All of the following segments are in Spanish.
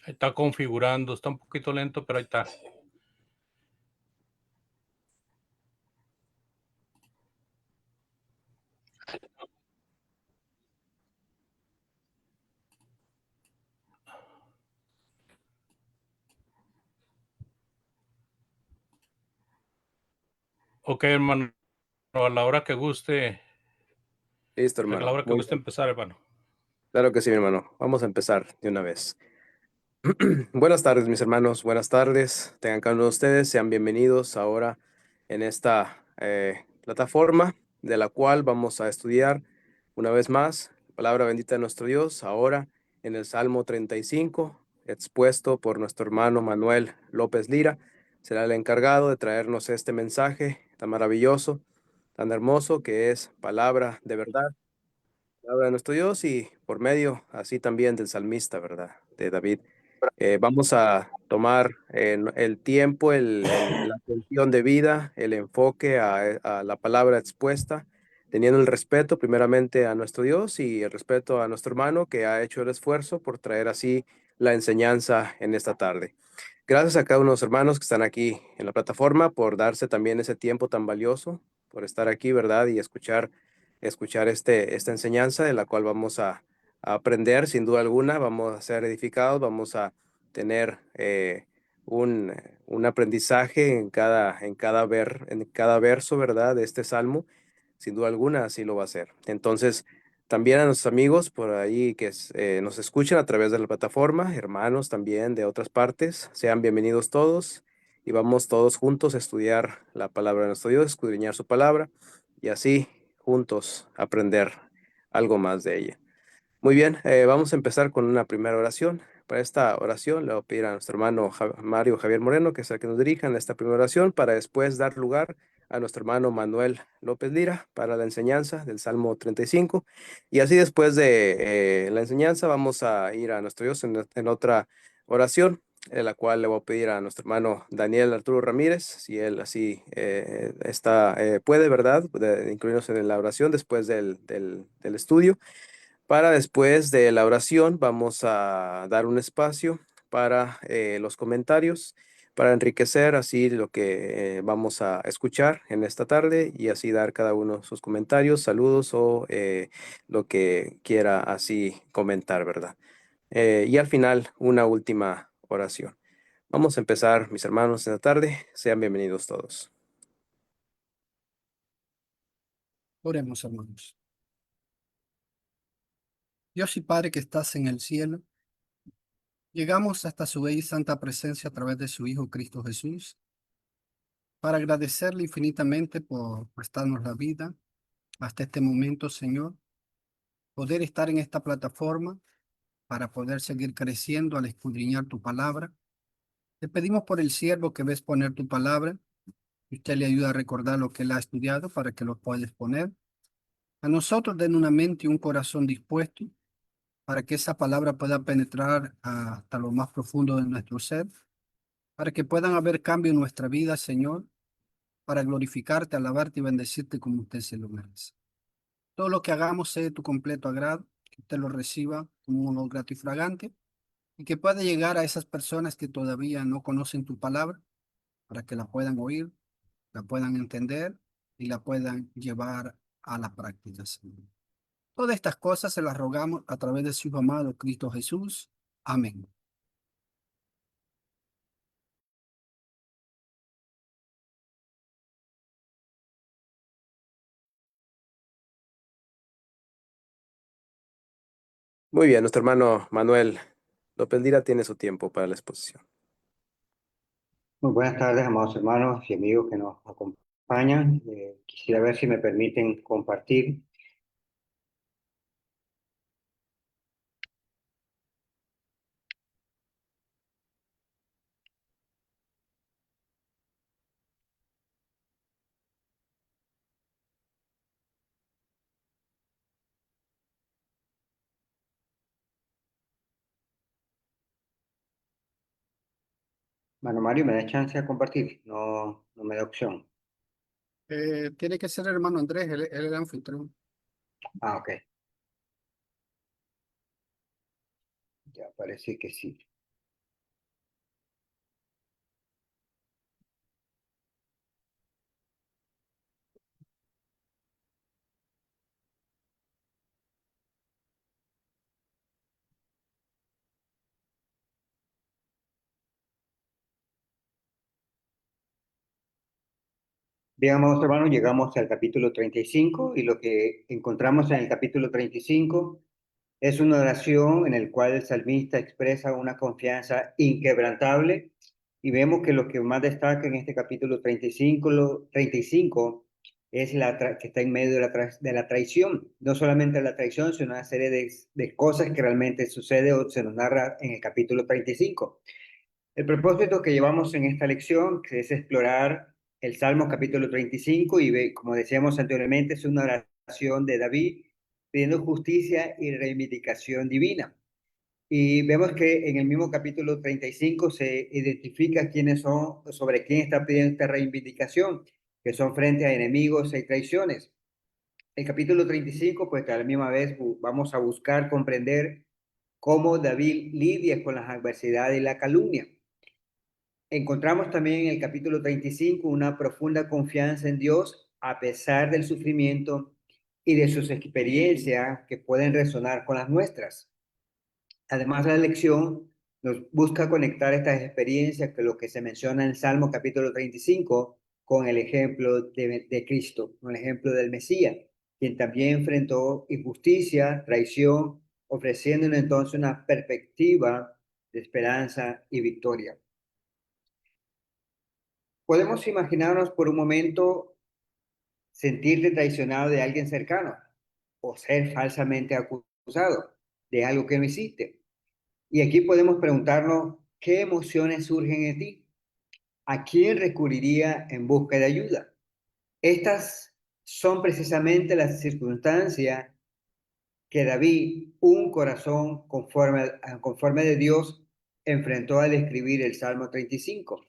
Está configurando, está un poquito lento, pero ahí está. Ok, hermano, a la hora que guste, Listo, a la hermano. hora que Muy guste bien. empezar, hermano. Claro que sí, mi hermano. Vamos a empezar de una vez. Buenas tardes, mis hermanos. Buenas tardes. Tengan cada uno de ustedes. Sean bienvenidos ahora en esta plataforma de la cual vamos a estudiar una vez más la palabra bendita de nuestro Dios. Ahora en el Salmo 35, expuesto por nuestro hermano Manuel López Lira. Será el encargado de traernos este mensaje tan maravilloso, tan hermoso, que es palabra de verdad. Palabra de nuestro Dios y por medio así también del salmista, ¿verdad? De David. Vamos a tomar el tiempo, la atención de vida, el enfoque a la palabra expuesta, teniendo el respeto primeramente a nuestro Dios y el respeto a nuestro hermano que ha hecho el esfuerzo por traer así la enseñanza en esta tarde. Gracias a cada uno de los hermanos que están aquí en la plataforma por darse también ese tiempo tan valioso, por estar aquí, ¿verdad? Y escuchar esta enseñanza de la cual vamos a aprender sin duda alguna, vamos a ser edificados, vamos a tener un aprendizaje en cada verso, ¿verdad? De este salmo, sin duda alguna, así lo va a ser. Entonces, también a nuestros amigos por ahí que nos escuchan a través de la plataforma, hermanos también de otras partes, sean bienvenidos todos y vamos todos juntos a estudiar la palabra de nuestro Dios, escudriñar su palabra y así juntos aprender algo más de ella. Muy bien, vamos a empezar con una primera oración. Para esta oración le voy a pedir a nuestro hermano Mario Javier Moreno, que es el que nos dirija en esta primera oración, para después dar lugar a nuestro hermano Manuel López Lira para la enseñanza del Salmo 35. Y así después de la enseñanza vamos a ir a nuestro Dios en otra oración, en la cual le voy a pedir a nuestro hermano Daniel Arturo Ramírez, si él así puede, ¿verdad? De incluirnos en la oración después del estudio. Para después de la oración vamos a dar un espacio para los comentarios, para enriquecer así lo que vamos a escuchar en esta tarde y así dar cada uno sus comentarios, saludos o lo que quiera así comentar, ¿verdad? Y al final una última oración. Vamos a empezar, mis hermanos, en la tarde. Sean bienvenidos todos. Oremos, hermanos. Dios y Padre que estás en el cielo, llegamos hasta su bella y santa presencia a través de su Hijo Cristo Jesús, para agradecerle infinitamente por prestarnos la vida hasta este momento, Señor, poder estar en esta plataforma para poder seguir creciendo al escudriñar tu palabra. Te pedimos por el siervo que ves poner tu palabra, que usted le ayude a recordar lo que él ha estudiado para que lo pueda exponer. A nosotros den una mente y un corazón dispuesto para que esa palabra pueda penetrar hasta lo más profundo de nuestro ser, para que puedan haber cambio en nuestra vida, Señor, para glorificarte, alabarte y bendecirte como usted se lo merece. Todo lo que hagamos sea de tu completo agrado, que usted lo reciba como un olor grato y fragante, y que pueda llegar a esas personas que todavía no conocen tu palabra, para que la puedan oír, la puedan entender y la puedan llevar a la práctica, Señor. Todas estas cosas se las rogamos a través de su Hijo amado Cristo Jesús. Amén. Muy bien, nuestro hermano Manuel López Lira tiene su tiempo para la exposición. Muy buenas tardes, amados hermanos y amigos que nos acompañan. Quisiera ver si me permiten compartir. Mano Mario, ¿me da chance de compartir? No, no me da opción. Tiene que ser el hermano Andrés, él es el anfitrión. Ah, ok. Ya parece que sí. Bien, amados hermanos, llegamos al capítulo 35 y lo que encontramos en el capítulo 35 es una oración en la cual el salmista expresa una confianza inquebrantable y vemos que lo que más destaca en este capítulo 35 es que está en medio de la traición. No solamente la traición, sino una serie de cosas que realmente sucede o se nos narra en el capítulo 35. El propósito que llevamos en esta lección es explorar el Salmo capítulo 35 como decíamos anteriormente, es una oración de David pidiendo justicia y reivindicación divina. Y vemos que en el mismo capítulo 35 se identifica quiénes son, sobre quién está pidiendo esta reivindicación, que son frente a enemigos y traiciones. El capítulo 35, pues a la misma vez vamos a buscar comprender cómo David lidia con las adversidades y la calumnia. Encontramos también en el capítulo 35 una profunda confianza en Dios a pesar del sufrimiento y de sus experiencias que pueden resonar con las nuestras. Además, la lección nos busca conectar estas experiencias que lo que se menciona en el Salmo capítulo 35 con el ejemplo de Cristo, con el ejemplo del Mesías, quien también enfrentó injusticia, traición, ofreciéndonos entonces una perspectiva de esperanza y victoria. Podemos imaginarnos por un momento sentirte traicionado de alguien cercano o ser falsamente acusado de algo que no hiciste. Y aquí podemos preguntarnos qué emociones surgen en ti. ¿A quién recurriría en busca de ayuda? Estas son precisamente las circunstancias que David, un corazón conforme de Dios, enfrentó al escribir el Salmo 35.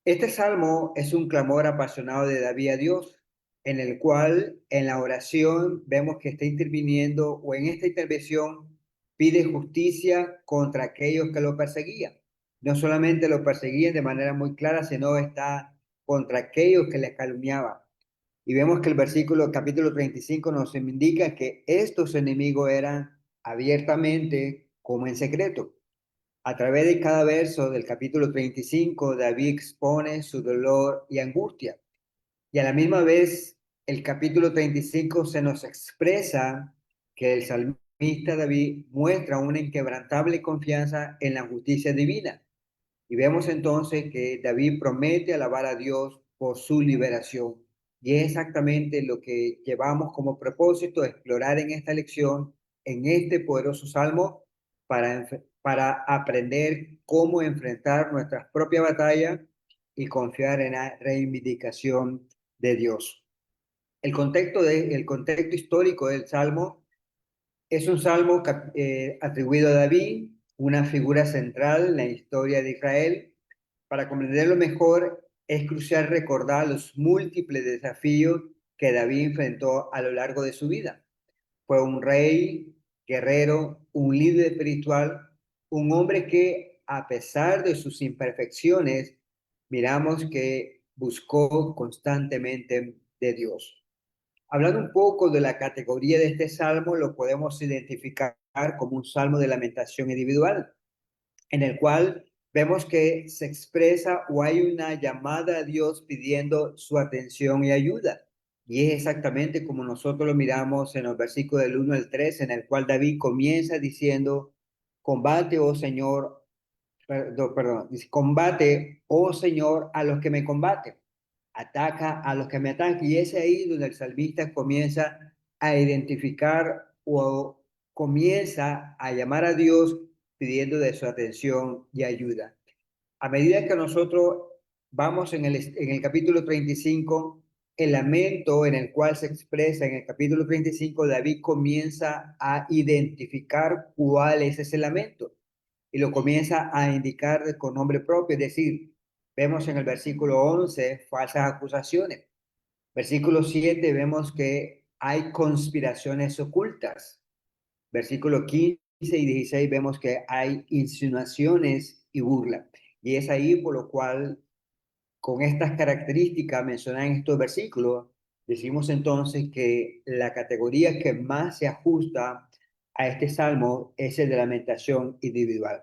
Este salmo es un clamor apasionado de David a Dios, en el cual en la oración vemos que está interviniendo o en esta intervención pide justicia contra aquellos que lo perseguían. No solamente lo perseguían de manera muy clara, sino está contra aquellos que les calumniaban. Y vemos que el capítulo 35 nos indica que estos enemigos eran abiertamente como en secreto. A través de cada verso del capítulo 35, David expone su dolor y angustia. Y a la misma vez, el capítulo 35 se nos expresa que el salmista David muestra una inquebrantable confianza en la justicia divina. Y vemos entonces que David promete alabar a Dios por su liberación. Y es exactamente lo que llevamos como propósito, explorar en esta lección, en este poderoso salmo, para aprender cómo enfrentar nuestras propias batallas y confiar en la reivindicación de Dios. El contexto histórico del salmo es un salmo atribuido a David, una figura central en la historia de Israel. Para comprenderlo mejor, es crucial recordar los múltiples desafíos que David enfrentó a lo largo de su vida. Fue un rey, guerrero, un líder espiritual, un hombre que, a pesar de sus imperfecciones, miramos que buscó constantemente de Dios. Hablando un poco de la categoría de este salmo, lo podemos identificar como un salmo de lamentación individual, en el cual vemos que se expresa o hay una llamada a Dios pidiendo su atención y ayuda. Y es exactamente como nosotros lo miramos en los versículos del 1 al 3, en el cual David comienza diciendo, combate, oh Señor, dice, combate, oh Señor, a los que me combaten, ataca a los que me atacan. Y es ahí donde el salmista comienza a identificar o comienza a llamar a Dios pidiendo de su atención y ayuda. A medida que nosotros vamos en el capítulo 35, el lamento en el cual se expresa en el capítulo 35, David comienza a identificar cuál es ese lamento y lo comienza a indicar con nombre propio, es decir, vemos en el versículo 11 falsas acusaciones. Versículo 7 vemos que hay conspiraciones ocultas. Versículo 15 y 16 vemos que hay insinuaciones y burla. Y es ahí por lo cual, con estas características mencionadas en estos versículos, decimos entonces que la categoría que más se ajusta a este salmo es el de lamentación individual.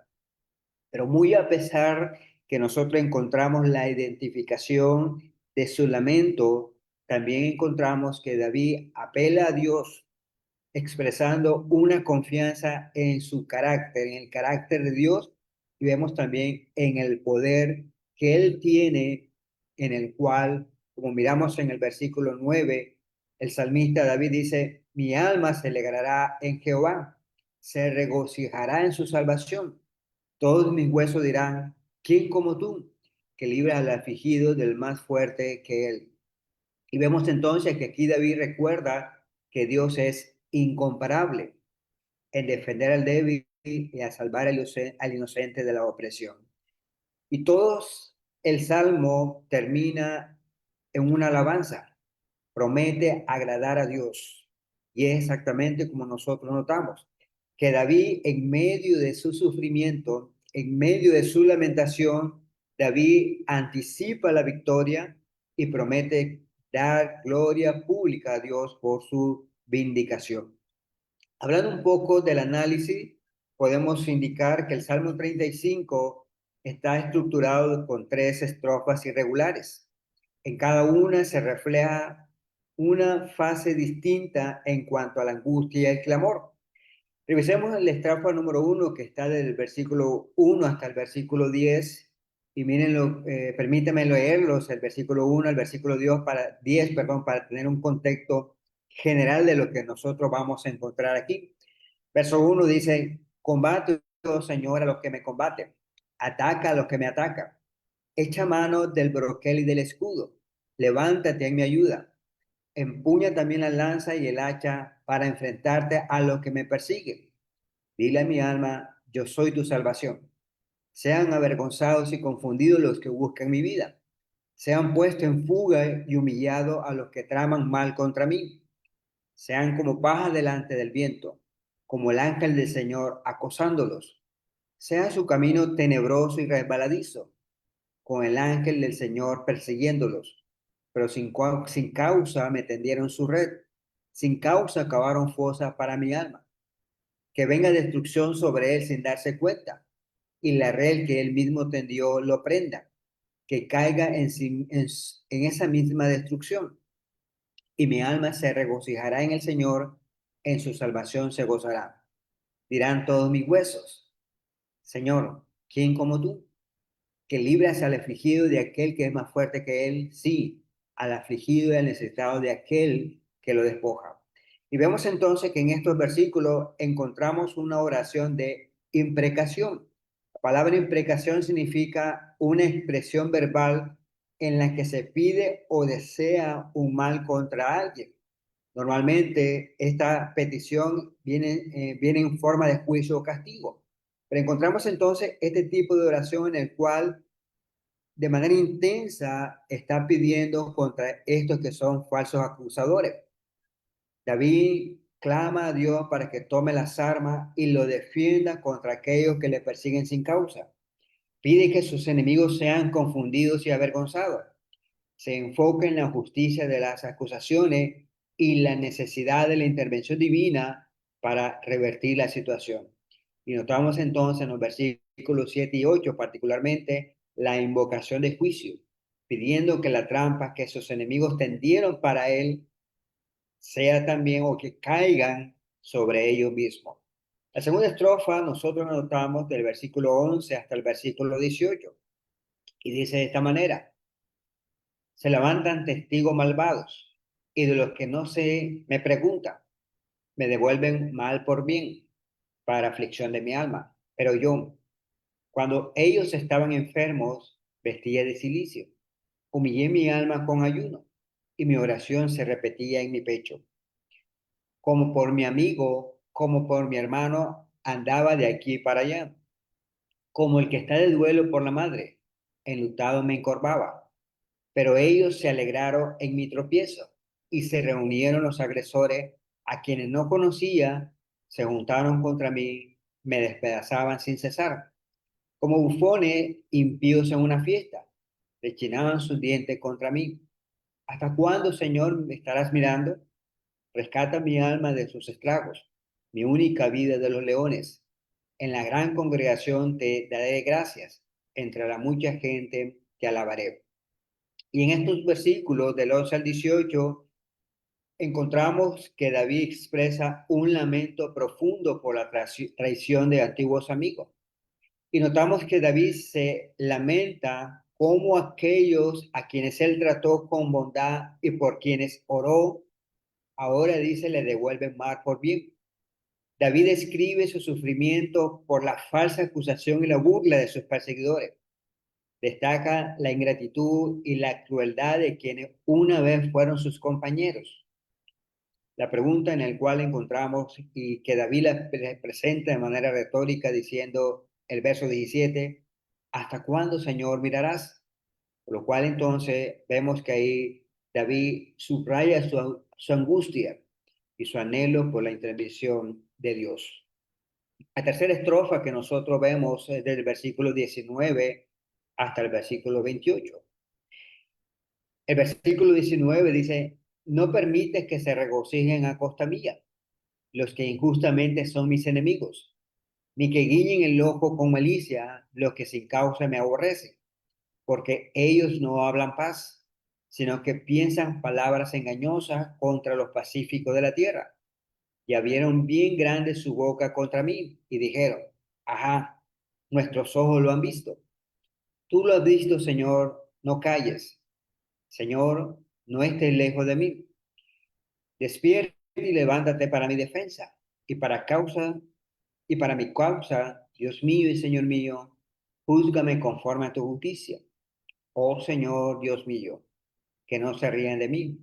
Pero muy a pesar que nosotros encontramos la identificación de su lamento, también encontramos que David apela a Dios expresando una confianza en su carácter, en el carácter de Dios, y vemos también en el poder que Él tiene, en el cual, como miramos en el versículo 9, el salmista David dice, mi alma se alegrará en Jehová, se regocijará en su salvación. Todos mis huesos dirán, ¿quién como tú, que libra al afligido del más fuerte que él? Y vemos entonces que aquí David recuerda que Dios es incomparable en defender al débil y a salvar al inocente de la opresión. Y todos el salmo termina en una alabanza, promete agradar a Dios. Y es exactamente como nosotros notamos, que David en medio de su sufrimiento, en medio de su lamentación, David anticipa la victoria y promete dar gloria pública a Dios por su vindicación. Hablando un poco del análisis, podemos indicar que el Salmo 35 está estructurado con 3 estrofas irregulares. En cada una se refleja una fase distinta en cuanto a la angustia y el clamor. Revisemos el estrofa número 1 que está desde el versículo 1 hasta el versículo 10 y mírenlo, permítanme leerlos, el versículo 1 al versículo 10, para tener un contexto general de lo que nosotros vamos a encontrar aquí. Verso 1 dice, combate, oh Señor, a los que me combaten, ataca a los que me atacan, echa mano del broquel y del escudo, levántate en mi ayuda, empuña también la lanza y el hacha para enfrentarte a los que me persiguen. Dile a mi alma, yo soy tu salvación. Sean avergonzados y confundidos los que buscan mi vida. Sean puestos en fuga y humillados a los que traman mal contra mí. Sean como paja delante del viento, como el ángel del Señor acosándolos. Sea su camino tenebroso y resbaladizo, con el ángel del Señor persiguiéndolos. Pero sin causa me tendieron su red, sin causa cavaron fosa para mi alma. Que venga destrucción sobre él sin darse cuenta, y la red que él mismo tendió lo prenda, que caiga en esa misma destrucción. Y mi alma se regocijará en el Señor, en su salvación se gozará. Dirán todos mis huesos, Señor, ¿quién como tú? Que libras al afligido de aquel que es más fuerte que él, sí, al afligido y al necesitado de aquel que lo despoja. Y vemos entonces que en estos versículos encontramos una oración de imprecación. La palabra imprecación significa una expresión verbal en la que se pide o desea un mal contra alguien. Normalmente esta petición viene en forma de juicio o castigo. Pero encontramos entonces este tipo de oración en el cual de manera intensa está pidiendo contra estos que son falsos acusadores. David clama a Dios para que tome las armas y lo defienda contra aquellos que le persiguen sin causa. Pide que sus enemigos sean confundidos y avergonzados. Se enfoca en la justicia de las acusaciones y la necesidad de la intervención divina para revertir la situación. Y notamos entonces en los versículos 7 y 8 particularmente la invocación de juicio, pidiendo que la trampa que sus enemigos tendieron para él sea también o que caigan sobre ellos mismos. La segunda estrofa nosotros notamos del versículo 11 hasta el versículo 18 y dice de esta manera, se levantan testigos malvados y de los que no sé me preguntan, me devuelven mal por bien para aflicción de mi alma. Pero yo, cuando ellos estaban enfermos, vestía de cilicio, humillé mi alma con ayuno y mi oración se repetía en mi pecho. Como por mi amigo, como por mi hermano, andaba de aquí para allá. Como el que está de duelo por la madre, enlutado me encorvaba. Pero ellos se alegraron en mi tropiezo y se reunieron los agresores a quienes no conocía, se juntaron contra mí, me despedazaban sin cesar. Como bufones impíos en una fiesta, rechinaban sus dientes contra mí. ¿Hasta cuándo, Señor, me estarás mirando? Rescata mi alma de sus estragos, mi única vida de los leones. En la gran congregación te daré gracias, entre la mucha gente te alabaré. Y en estos versículos del 11 al 18 encontramos que David expresa un lamento profundo por la traición de antiguos amigos. Y notamos que David se lamenta como aquellos a quienes él trató con bondad y por quienes oró, ahora dice le devuelven mal por bien. David escribe su sufrimiento por la falsa acusación y la burla de sus perseguidores. Destaca la ingratitud y la crueldad de quienes una vez fueron sus compañeros. La pregunta en la cual encontramos y que David la presenta de manera retórica diciendo el verso 17, ¿hasta cuándo, Señor, mirarás? Por lo cual entonces vemos que ahí David subraya su angustia y su anhelo por la intervención de Dios. La tercera estrofa que nosotros vemos es del versículo 19 hasta el versículo 28. El versículo 19 dice, no permites que se regocijen a costa mía los que injustamente son mis enemigos, ni que guiñen el ojo con malicia los que sin causa me aborrecen, porque ellos no hablan paz, sino que piensan palabras engañosas contra los pacíficos de la tierra. Y abrieron bien grande su boca contra mí y dijeron, ajá, nuestros ojos lo han visto. Tú lo has visto, Señor, no calles. Señor, no estés lejos de mí. Despierta y levántate para mi defensa y para mi causa, Dios mío y Señor mío, júzgame conforme a tu justicia. Oh Señor, Dios mío, que no se rían de mí,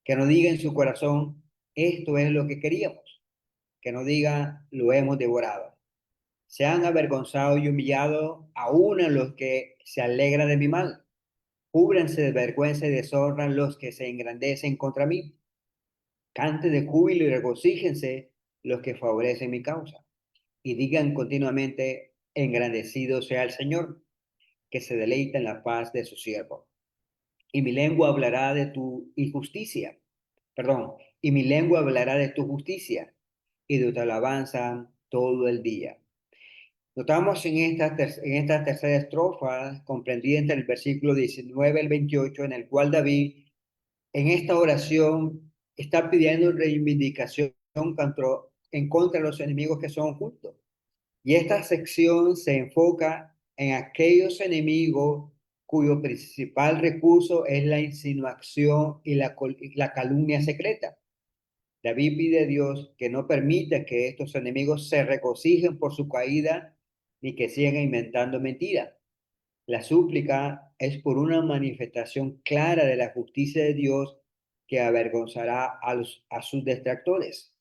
que no diga en su corazón, esto es lo que queríamos, que no diga, lo hemos devorado. Se han avergonzado y humillado aún a los que se alegran de mi mal. Cúbranse de vergüenza y deshonra los que se engrandecen contra mí. Cante de júbilo y regocíjense los que favorecen mi causa. Y digan continuamente, engrandecido sea el Señor, que se deleita en la paz de su siervo. Y mi lengua hablará de tu injusticia, y mi lengua hablará de tu justicia y de tu alabanza todo el día. Notamos en esta tercera estrofa, comprendida entre el versículo 19 al 28, en el cual David, en esta oración, está pidiendo reivindicación en contra de los enemigos que son justos. Y esta sección se enfoca en aquellos enemigos cuyo principal recurso es la insinuación y la calumnia secreta. David pide a Dios que no permita que estos enemigos se regocijen por su caída ni que sigan inventando mentiras. La súplica es por una manifestación clara de la justicia de Dios que avergonzará a sus detractores.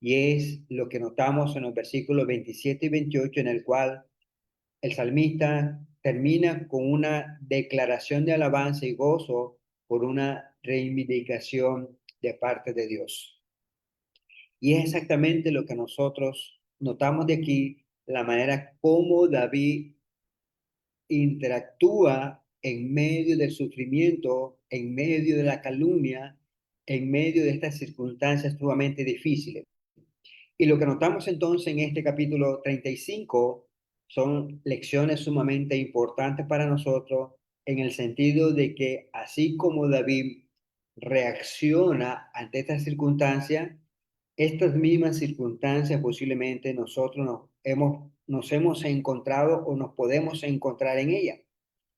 Y es lo que notamos en los versículos 27 y 28, en el cual el salmista termina con una declaración de alabanza y gozo por una reivindicación de parte de Dios. Y es exactamente lo que nosotros notamos de aquí, la manera como David interactúa en medio del sufrimiento, en medio de la calumnia, en medio de estas circunstancias sumamente difíciles. Y lo que notamos entonces en este capítulo 35 son lecciones sumamente importantes para nosotros en el sentido de que así como David reacciona ante estas circunstancias, estas mismas circunstancias posiblemente nosotros nos hemos encontrado o nos podemos encontrar en ellas.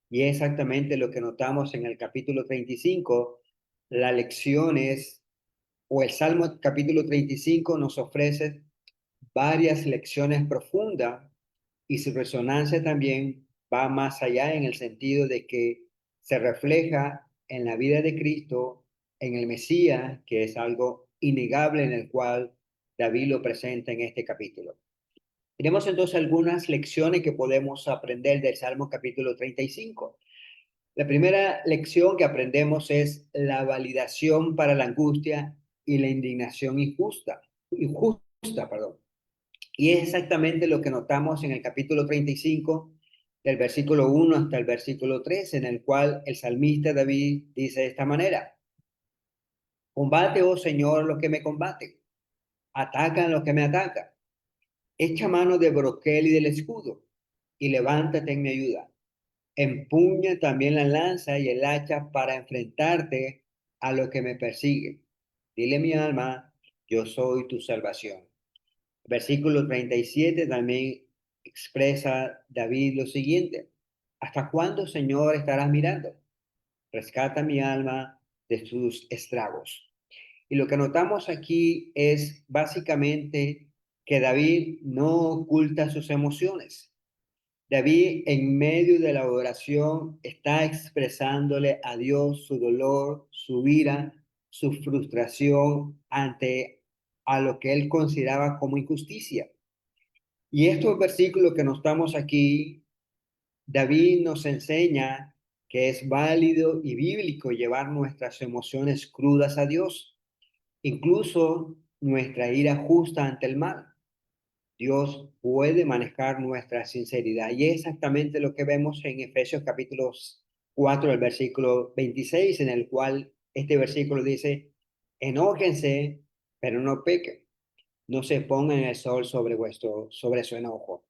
Y es exactamente lo que notamos en el capítulo 35. La lección es, o el Salmo capítulo 35 nos ofrece varias lecciones profundas y su resonancia también va más allá en el sentido de que se refleja en la vida de Cristo, en el Mesías, que es algo innegable en el cual David lo presenta en este capítulo. Tenemos entonces algunas lecciones que podemos aprender del Salmo capítulo 35. La primera lección que aprendemos es la validación para la angustia y la indignación injusta, perdón. Y es exactamente lo que notamos en el capítulo 35, del versículo 1 hasta el versículo 3, en el cual el salmista David dice de esta manera: combate, oh Señor, los que me combaten, atacan los que me atacan, echa mano de broquel y del escudo, y levántate en mi ayuda. empuña también la lanza y el hacha para enfrentarte a lo que me persigue. Dile mi alma, yo soy tu salvación. Versículo 37 también expresa David lo siguiente. ¿Hasta cuándo, Señor, estarás mirando? Rescata mi alma de sus estragos. Y lo que notamos aquí es básicamente que David no oculta sus emociones. David, en medio de la oración, está expresándole a Dios su dolor, su ira, su frustración ante a lo que él consideraba como injusticia. Y estos versículos que nos estamos aquí, David nos enseña que es válido y bíblico llevar nuestras emociones crudas a Dios, incluso nuestra ira justa ante el mal. Dios puede manejar nuestra sinceridad. Y es exactamente lo que vemos en Efesios capítulo 4, el versículo 26, en el cual este versículo dice, enójense, pero no pequen. No se pongan el sol sobre su enojo.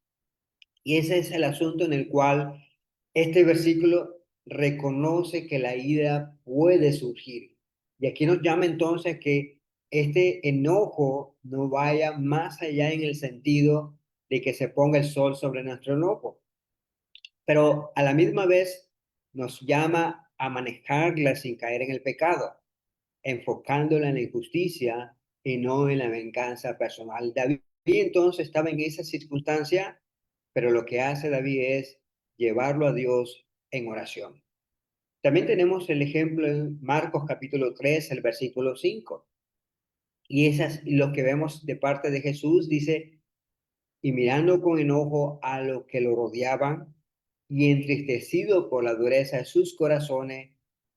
Y ese es el asunto en el cual este versículo reconoce que la ira puede surgir. Y aquí nos llama entonces que este enojo no vaya más allá en el sentido de que se ponga el sol sobre nuestro enojo, pero a la misma vez nos llama a manejarla sin caer en el pecado, enfocándola en la injusticia y no en la venganza personal. David entonces estaba en esa circunstancia, pero lo que hace David es llevarlo a Dios en oración. También tenemos el ejemplo en Marcos capítulo 3, el versículo 5. Y esas lo que vemos de parte de Jesús, dice, y mirando con enojo a los que lo rodeaban y entristecido por la dureza de sus corazones,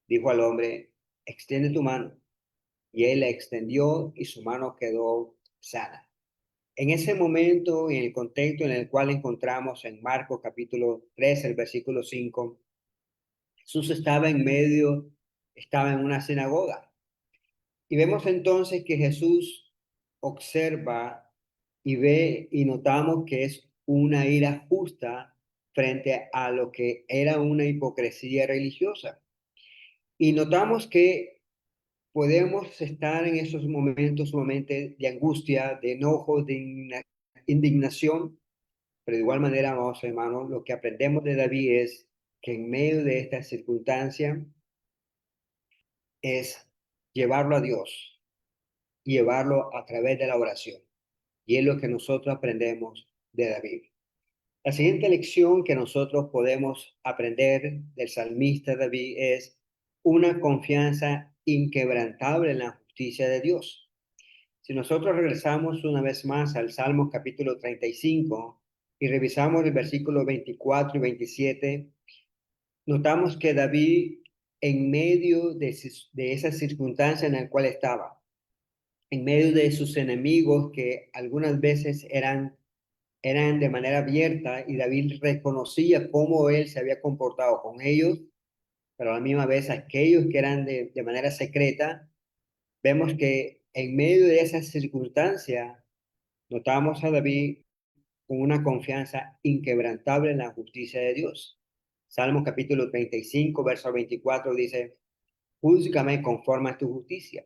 dijo al hombre, extiende tu mano. Y él la extendió y su mano quedó sana. En ese momento, en el contexto en el cual encontramos en Marcos capítulo 3, el versículo 5, Jesús estaba en una sinagoga. Y vemos entonces que Jesús observa y ve y notamos que es una ira justa frente a lo que era una hipocresía religiosa. Y notamos que podemos estar en esos momentos sumamente de angustia, de enojo, de indignación, pero de igual manera, vamos hermanos, lo que aprendemos de David es que en medio de esta circunstancia es llevarlo a Dios y llevarlo a través de la oración. Y es lo que nosotros aprendemos de David. La siguiente lección que nosotros podemos aprender del salmista David es una confianza inquebrantable en la justicia de Dios. Si nosotros regresamos una vez más al Salmo capítulo 35 y revisamos el versículo 24 y 27, notamos que David, en medio de esa circunstancia en la cual estaba, en medio de sus enemigos que algunas veces eran de manera abierta y David reconocía cómo él se había comportado con ellos, pero a la misma vez aquellos que eran de manera secreta, vemos que en medio de esa circunstancia notamos a David con una confianza inquebrantable en la justicia de Dios. Salmo capítulo 35, verso 24 dice, júzgame conforme a tu justicia.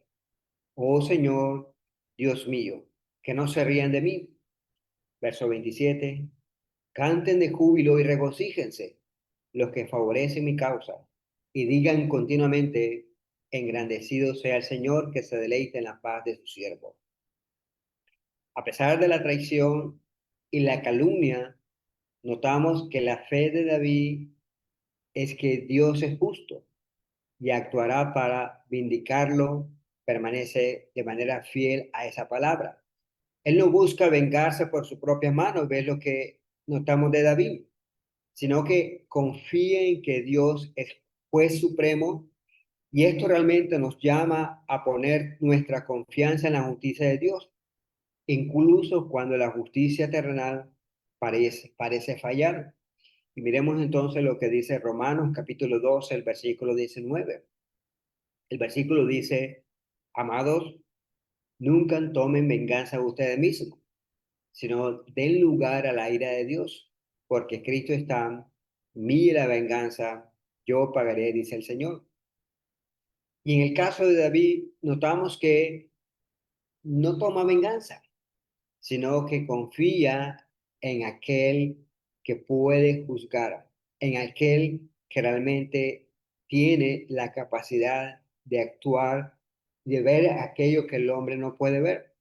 Oh Señor, Dios mío, que no se rían de mí. Verso 27, canten de júbilo y regocíjense los que favorecen mi causa y digan continuamente, engrandecido sea el Señor que se deleite en la paz de su siervo. A pesar de la traición y la calumnia, notamos que la fe de David es que Dios es justo y actuará para vindicarlo, permanece de manera fiel a esa palabra. Él no busca vengarse por su propia mano, ves lo que notamos de David, sino que confía en que Dios es juez supremo y esto realmente nos llama a poner nuestra confianza en la justicia de Dios, incluso cuando la justicia terrenal parece fallar. Y miremos entonces lo que dice Romanos capítulo 12, el versículo 19. El versículo dice, amados, nunca tomen venganza ustedes mismos, sino den lugar a la ira de Dios, porque Cristo está mía la venganza, yo pagaré, dice el Señor. Y en el caso de David, notamos que no toma venganza, sino que confía en aquel que puede juzgar, en aquel que realmente tiene la capacidad de actuar, de ver aquello que el hombre no puede ver.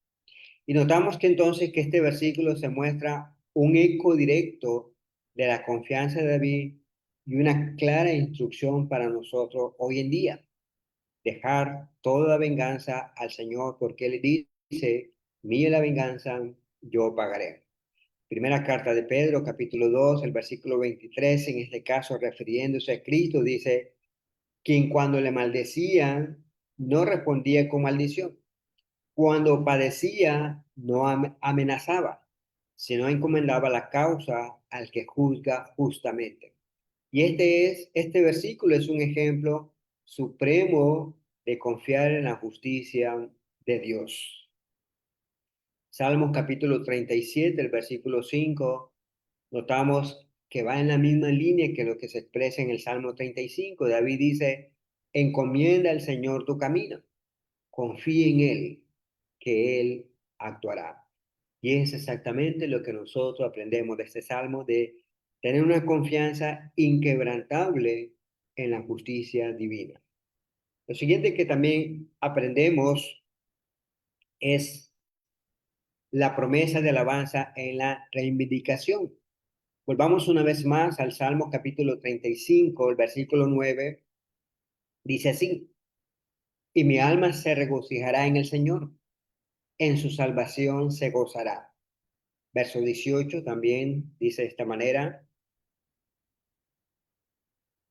Y notamos que entonces que este versículo se muestra un eco directo de la confianza de David y una clara instrucción para nosotros hoy en día. Dejar toda venganza al Señor, porque Él dice, mía la venganza, yo pagaré. Primera carta de Pedro, capítulo 2, el versículo 23, en este caso refiriéndose a Cristo, dice, quien cuando le maldecían no respondía con maldición. Cuando padecía no amenazaba, sino encomendaba la causa al que juzga justamente. Y este versículo es un ejemplo supremo de confiar en la justicia de Dios. Salmos capítulo 37, el versículo 5, notamos que va en la misma línea que lo que se expresa en el Salmo 35. David dice, encomienda al Señor tu camino, confía en Él, que Él actuará. Y es exactamente lo que nosotros aprendemos de este Salmo, de tener una confianza inquebrantable en la justicia divina. Lo siguiente que también aprendemos es la promesa de alabanza en la reivindicación. Volvamos una vez más al Salmo capítulo 35, el versículo 9, dice así, y mi alma se regocijará en el Señor, en su salvación se gozará. Verso 18 también dice de esta manera,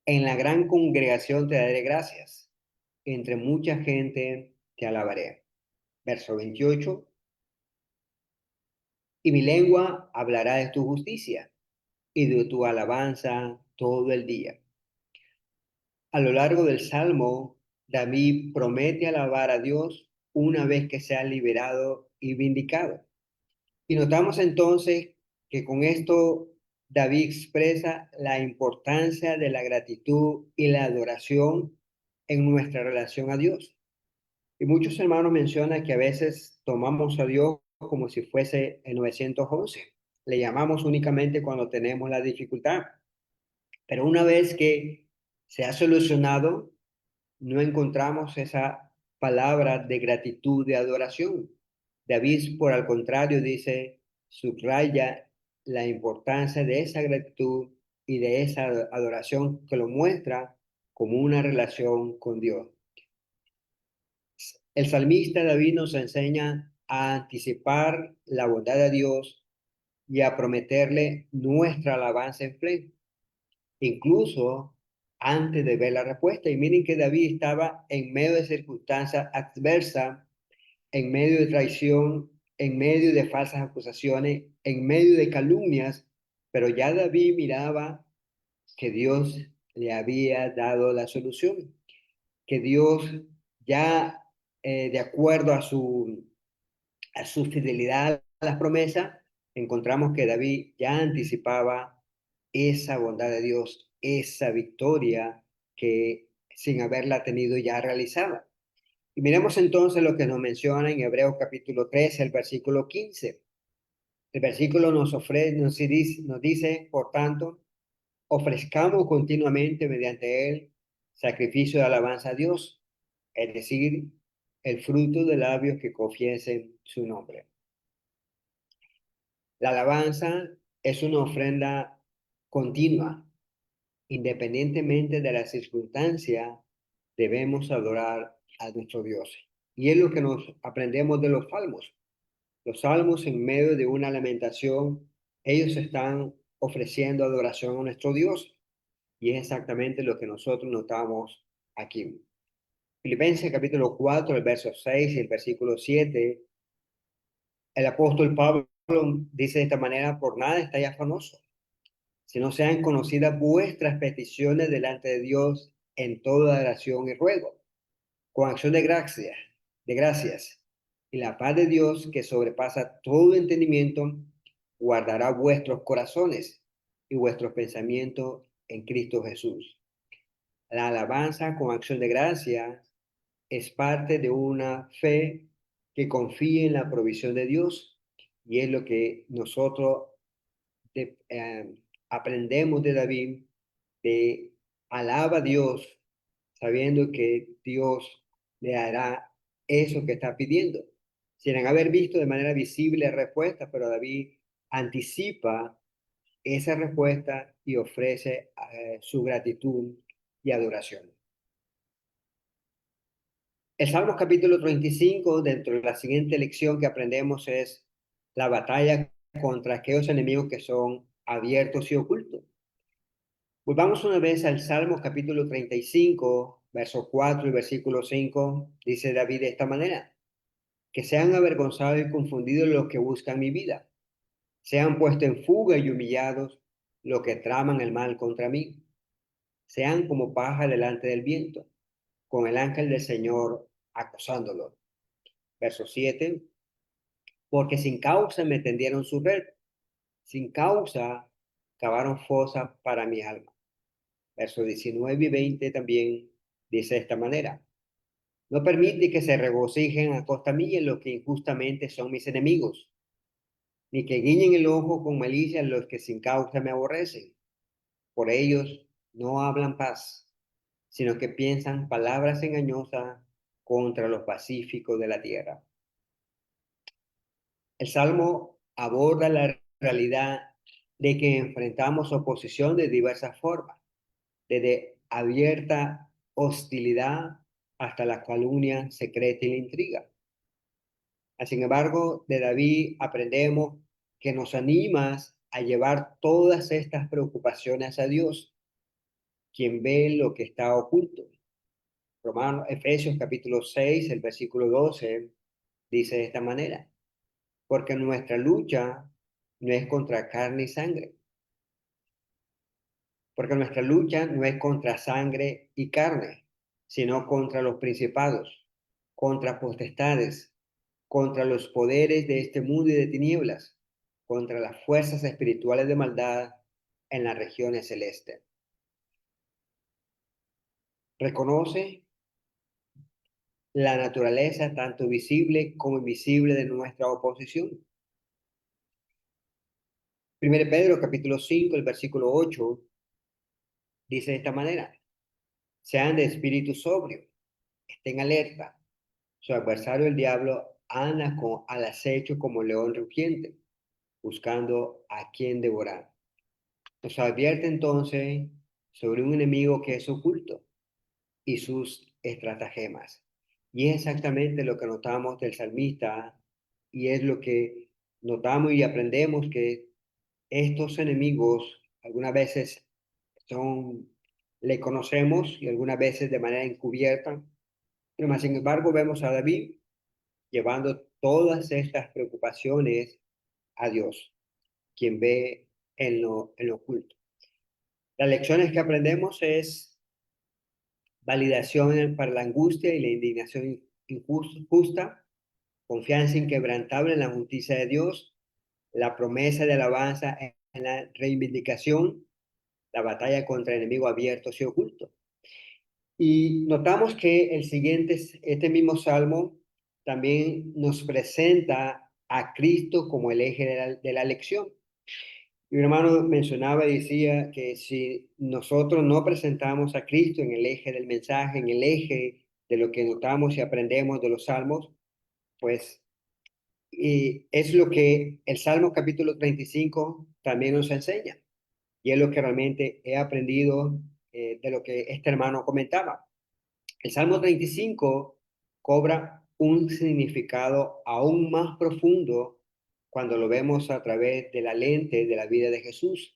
en la gran congregación te daré gracias, entre mucha gente te alabaré. Verso 28, y mi lengua hablará de tu justicia y de tu alabanza todo el día. A lo largo del Salmo, David promete alabar a Dios una vez que sea liberado y vindicado. Y notamos entonces que con esto David expresa la importancia de la gratitud y la adoración en nuestra relación a Dios. Y muchos hermanos mencionan que a veces tomamos a Dios como si fuese el 911. Le llamamos únicamente cuando tenemos la dificultad. Pero una vez que se ha solucionado, no encontramos esa palabra de gratitud, de adoración. David, por el contrario, dice, subraya la importancia de esa gratitud y de esa adoración que lo muestra como una relación con Dios. El salmista David nos enseña a anticipar la bondad de Dios y a prometerle nuestra alabanza en fe, incluso antes de ver la respuesta. Y miren que David estaba en medio de circunstancias adversas, en medio de traición, en medio de falsas acusaciones, en medio de calumnias, pero ya David miraba que Dios le había dado la solución, que Dios ya, de acuerdo a su fidelidad a las promesas, encontramos que David ya anticipaba esa bondad de Dios, esa victoria que sin haberla tenido ya realizada. Y miremos entonces lo que nos menciona en Hebreos capítulo 13, el versículo 15. El versículo nos dice, por tanto, ofrezcamos continuamente mediante él sacrificio de alabanza a Dios, es decir, el fruto de labios que confiesen su nombre. La alabanza es una ofrenda continua. Independientemente de la circunstancia, debemos adorar a nuestro Dios. Y es lo que nos aprendemos de los salmos. Los salmos, en medio de una lamentación, ellos están ofreciendo adoración a nuestro Dios. Y es exactamente lo que nosotros notamos aquí. Filipenses capítulo 4, el verso 6 y el versículo 7, el apóstol Pablo dice de esta manera, por nada estáis afanosos, sino sean conocidas vuestras peticiones delante de Dios en toda oración y ruego, con acción de gracias. Y la paz de Dios, que sobrepasa todo entendimiento, guardará vuestros corazones y vuestros pensamientos en Cristo Jesús. La alabanza con acción de gracia es parte de una fe que confía en la provisión de Dios y es lo que nosotros aprendemos de David, de alaba a Dios sabiendo que Dios le hará eso que está pidiendo. Sin haber visto de manera visible respuesta, pero David anticipa esa respuesta y ofrece su gratitud y adoración. El Salmos capítulo 35, dentro de la siguiente lección que aprendemos, es la batalla contra aquellos enemigos que son abiertos y ocultos. Volvamos una vez al Salmos capítulo 35, verso 4 y versículo 5. Dice David de esta manera: que sean avergonzados y confundidos los que buscan mi vida, sean puestos en fuga y humillados los que traman el mal contra mí, sean como paja delante del viento, con el ángel del Señor acosándolo. Verso 7, porque sin causa me tendieron su red, sin causa cavaron fosa para mi alma. Verso 19 y 20 también dice de esta manera: no permite que se regocijen a costa mía en los que injustamente son mis enemigos, ni que guiñen el ojo con malicia los que sin causa me aborrecen. Por ellos no hablan paz, sino que piensan palabras engañosas contra los pacíficos de la tierra. El Salmo aborda la realidad de que enfrentamos oposición de diversas formas, desde abierta hostilidad hasta la calumnia secreta y la intriga. Sin embargo, de David aprendemos que nos animas a llevar todas estas preocupaciones a Dios, quien ve lo que está oculto. Efesios capítulo 6, el versículo 12, dice de esta manera: porque nuestra lucha no es contra carne y sangre. Porque nuestra lucha no es contra sangre y carne, sino contra los principados, contra potestades, contra los poderes de este mundo y de tinieblas, contra las fuerzas espirituales de maldad en las regiones celestes. Reconoce la naturaleza tanto visible como invisible de nuestra oposición. 1 Pedro capítulo 5, el versículo 8, dice de esta manera: sean de espíritu sobrio, estén alerta. Su adversario el diablo anda al acecho como león rugiente, buscando a quien devorar. Nos advierte entonces sobre un enemigo que es oculto y sus estratagemas. Y es exactamente lo que notamos del salmista y es lo que notamos y aprendemos, que estos enemigos algunas veces le conocemos y algunas veces de manera encubierta, pero más sin embargo vemos a David llevando todas estas preocupaciones a Dios, quien ve en lo oculto. Las lecciones que aprendemos es validación para la angustia y la indignación injusta, confianza inquebrantable en la justicia de Dios, la promesa de alabanza en la reivindicación, la batalla contra enemigos abiertos y ocultos. Y notamos que este mismo salmo también nos presenta a Cristo como el eje de la lección. Mi hermano mencionaba y decía que si nosotros no presentamos a Cristo en el eje del mensaje, en el eje de lo que notamos y aprendemos de los salmos, pues es lo que el Salmo capítulo 35 también nos enseña. Y es lo que realmente he aprendido de lo que este hermano comentaba. El Salmo 35 cobra un significado aún más profundo cuando lo vemos a través de la lente de la vida de Jesús.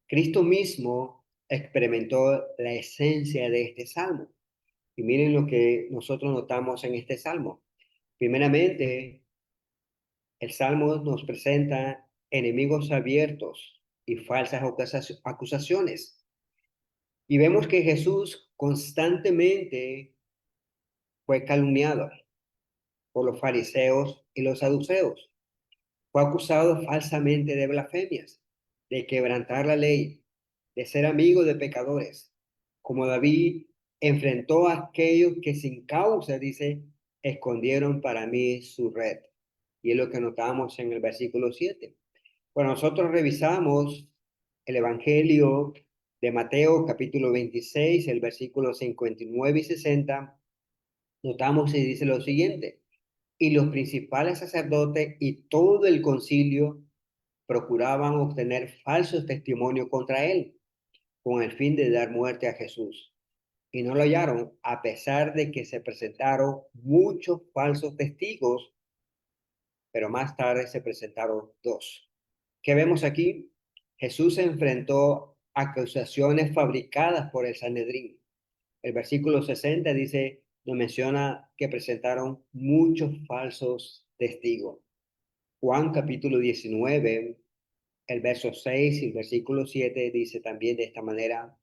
Cristo mismo experimentó la esencia de este salmo. Y miren lo que nosotros notamos en este salmo. Primeramente, el salmo nos presenta enemigos abiertos y falsas acusaciones. Y vemos que Jesús constantemente fue calumniado por los fariseos y los saduceos. Fue acusado falsamente de blasfemias, de quebrantar la ley, de ser amigo de pecadores, como David enfrentó a aquellos que sin causa, dice, escondieron para mí su red. Y es lo que notamos en el versículo 7. Cuando nosotros revisamos el Evangelio de Mateo, capítulo 26, el versículo 59 y 60, notamos y dice lo siguiente: y los principales sacerdotes y todo el concilio procuraban obtener falsos testimonios contra él, con el fin de dar muerte a Jesús. Y no lo hallaron, a pesar de que se presentaron muchos falsos testigos, pero más tarde se presentaron dos. ¿Qué vemos aquí? Jesús se enfrentó a acusaciones fabricadas por el Sanedrín. El versículo 60 dice, nos menciona que presentaron muchos falsos testigos. Juan capítulo 19, el verso 6 y el versículo 7 dice también de esta manera: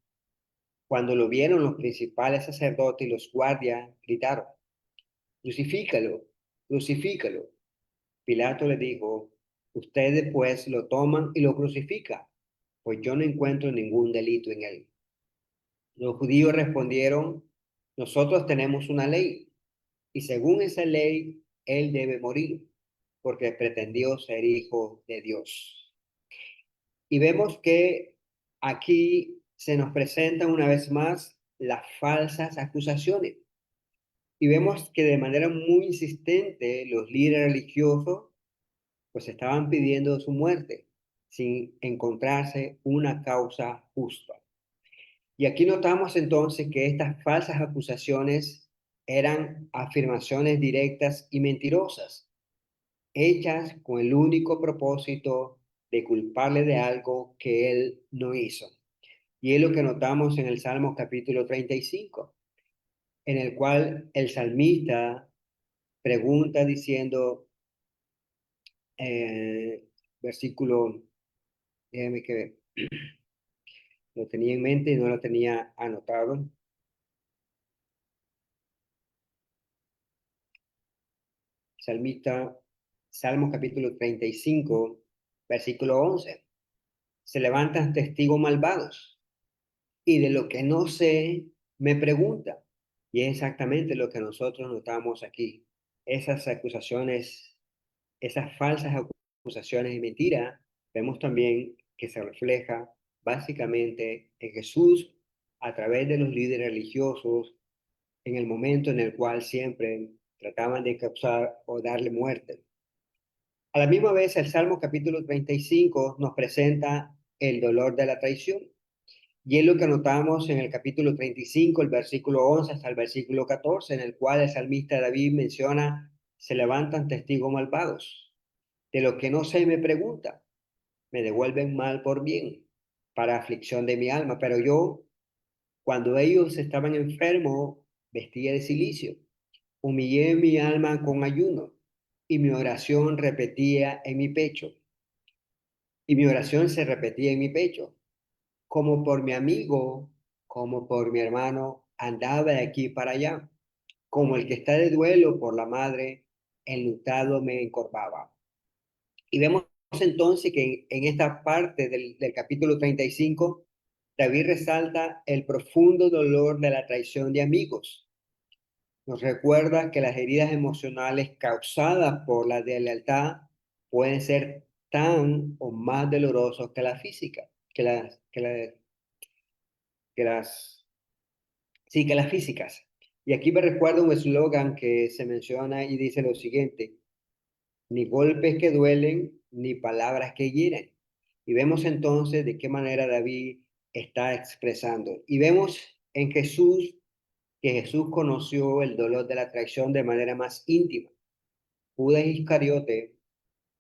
cuando lo vieron los principales sacerdotes y los guardias, gritaron, crucifícalo, crucifícalo. Pilato le dijo, ustedes pues lo toman y lo crucifican, pues yo no encuentro ningún delito en él. Los judíos respondieron, nosotros tenemos una ley, y según esa ley, él debe morir, porque pretendió ser hijo de Dios. Y vemos que aquí se nos presentan una vez más las falsas acusaciones. Y vemos que de manera muy insistente los líderes religiosos pues estaban pidiendo su muerte sin encontrarse una causa justa. Y aquí notamos entonces que estas falsas acusaciones eran afirmaciones directas y mentirosas, hechas con el único propósito de culparle de algo que él no hizo. Y es lo que notamos en el Salmo capítulo 35, en el cual el salmista pregunta diciendo, versículo, déjame que lo tenía en mente y no lo tenía anotado. Salmista, Salmo capítulo 35, versículo 11. Se levantan testigos malvados y de lo que no sé me pregunta. Y es exactamente lo que nosotros notamos aquí. Esas acusaciones, esas falsas acusaciones y mentiras, vemos también que se refleja básicamente en Jesús a través de los líderes religiosos en el momento en el cual siempre trataban de causar o darle muerte. A la misma vez, el Salmo capítulo 35 nos presenta el dolor de la traición. Y es lo que notamos en el capítulo 35, el versículo 11 hasta el versículo 14, en el cual el salmista David menciona, se levantan testigos malvados. De lo que no sé me pregunta, me devuelven mal por bien, para aflicción de mi alma. Pero yo, cuando ellos estaban enfermos, vestía de cilicio. Humillé mi alma con ayuno y mi oración repetía en mi pecho. Y mi oración se repetía en mi pecho. Como por mi amigo, como por mi hermano, andaba de aquí para allá. Como el que está de duelo por la madre, enlutado me encorvaba. Y vemos entonces que en esta parte del capítulo 35, David resalta el profundo dolor de la traición de amigos. Nos recuerda que las heridas emocionales causadas por la deslealtad pueden ser tan o más dolorosas que la física, que las físicas. Y aquí me recuerda un eslogan que se menciona y dice lo siguiente: ni golpes que duelen, ni palabras que hieren. Y vemos entonces de qué manera David está expresando. Y vemos en Jesús que Jesús conoció el dolor de la traición de manera más íntima. Judas Iscariote,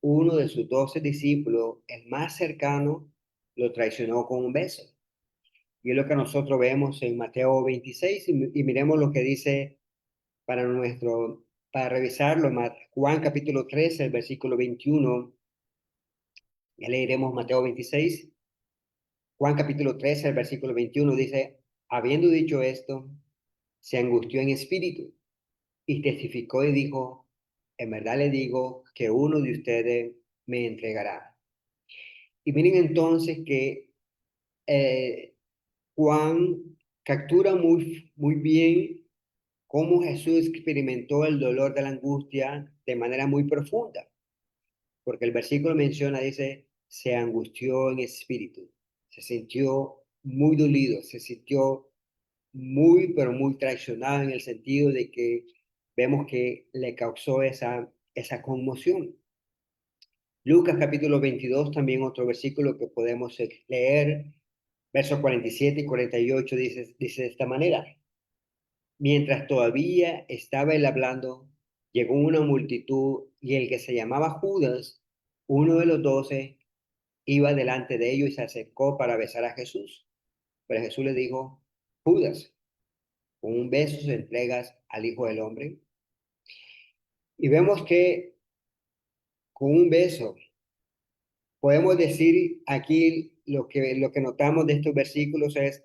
uno de sus 12 discípulos, el más cercano, lo traicionó con un beso. Y es lo que nosotros vemos en Mateo 26 y miremos lo que dice para revisarlo, Juan capítulo 13, el versículo 21. Ya leeremos Mateo 26. Juan capítulo 13, el versículo 21 dice, habiendo dicho esto, se angustió en espíritu y testificó y dijo, en verdad le digo que uno de ustedes me entregará. Y miren entonces que Juan captura muy bien cómo Jesús experimentó el dolor de la angustia de manera muy profunda, porque el versículo menciona, dice, se angustió en espíritu, se sintió muy dolido, se sintió muy, pero muy traicionado en el sentido de que vemos que le causó esa conmoción. Lucas capítulo 22, también otro versículo que podemos leer, versos 47 y 48, dice de esta manera: mientras todavía estaba él hablando, llegó una multitud y el que se llamaba Judas, uno de los 12, iba delante de ellos y se acercó para besar a Jesús. Pero Jesús le dijo: Judas, con un beso se entregas al Hijo del Hombre. Y vemos que con un beso podemos decir aquí lo que notamos de estos versículos es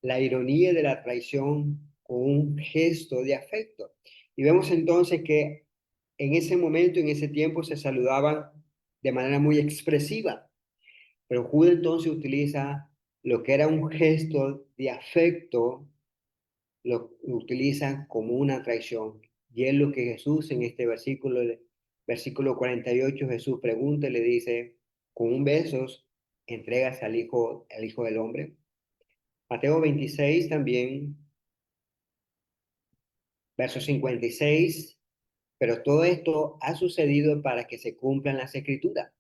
la ironía de la traición con un gesto de afecto. Y vemos entonces que en ese momento, en ese tiempo, se saludaban de manera muy expresiva, pero Judas entonces utiliza lo que era un gesto de afecto, lo utiliza como una traición. Y es lo que Jesús en este versículo 48, Jesús pregunta y le dice: con un beso entregas al Hijo del Hombre. Mateo 26 también, verso 56, pero todo esto ha sucedido para que se cumplan las escrituras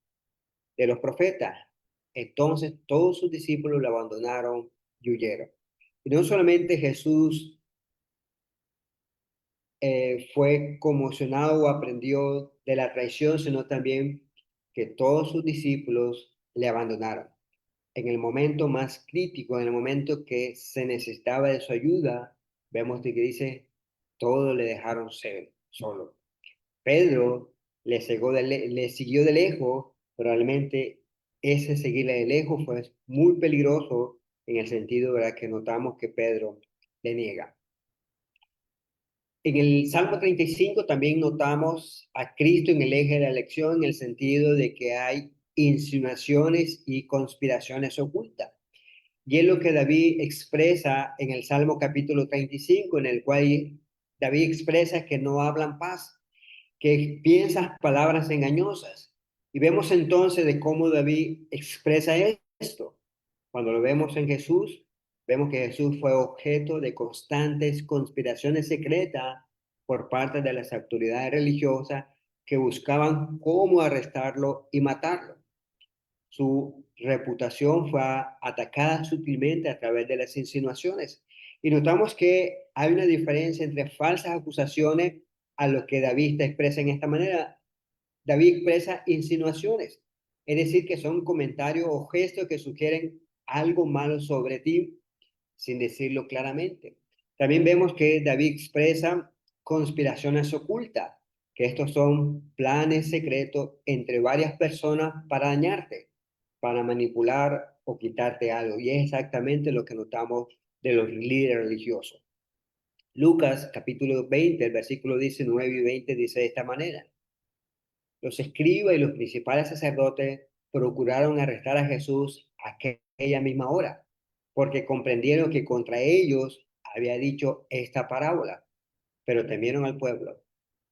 de los profetas. Entonces todos sus discípulos lo abandonaron y huyeron. Y no solamente Jesús fue conmocionado o aprendió de la traición, sino también que todos sus discípulos le abandonaron. En el momento más crítico, en el momento que se necesitaba de su ayuda, vemos que dice, todos le dejaron ser solo. Pedro le siguió de lejos, pero realmente ese seguirle de lejos fue muy peligroso en el sentido, ¿verdad?, que notamos que Pedro le niega. En el Salmo 35 también notamos a Cristo en el eje de la elección, en el sentido de que hay insinuaciones y conspiraciones ocultas. Y es lo que David expresa en el Salmo capítulo 35, en el cual David expresa que no hablan paz, que piensan palabras engañosas. Y vemos entonces de cómo David expresa esto. Cuando lo vemos en Jesús, vemos que Jesús fue objeto de constantes conspiraciones secretas por parte de las autoridades religiosas que buscaban cómo arrestarlo y matarlo. Su reputación fue atacada sutilmente a través de las insinuaciones. Y notamos que hay una diferencia entre falsas acusaciones a lo que David expresa en esta manera. David expresa insinuaciones, es decir, que son comentarios o gestos que sugieren algo malo sobre ti sin decirlo claramente. También vemos que David expresa conspiraciones ocultas, que estos son planes secretos entre varias personas para dañarte, para manipular o quitarte algo. Y es exactamente lo que notamos de los líderes religiosos. Lucas capítulo 20, el versículo 19 y 20 dice de esta manera: los escribas y los principales sacerdotes procuraron arrestar a Jesús a aquella misma hora, porque comprendieron que contra ellos había dicho esta parábola, pero temieron al pueblo.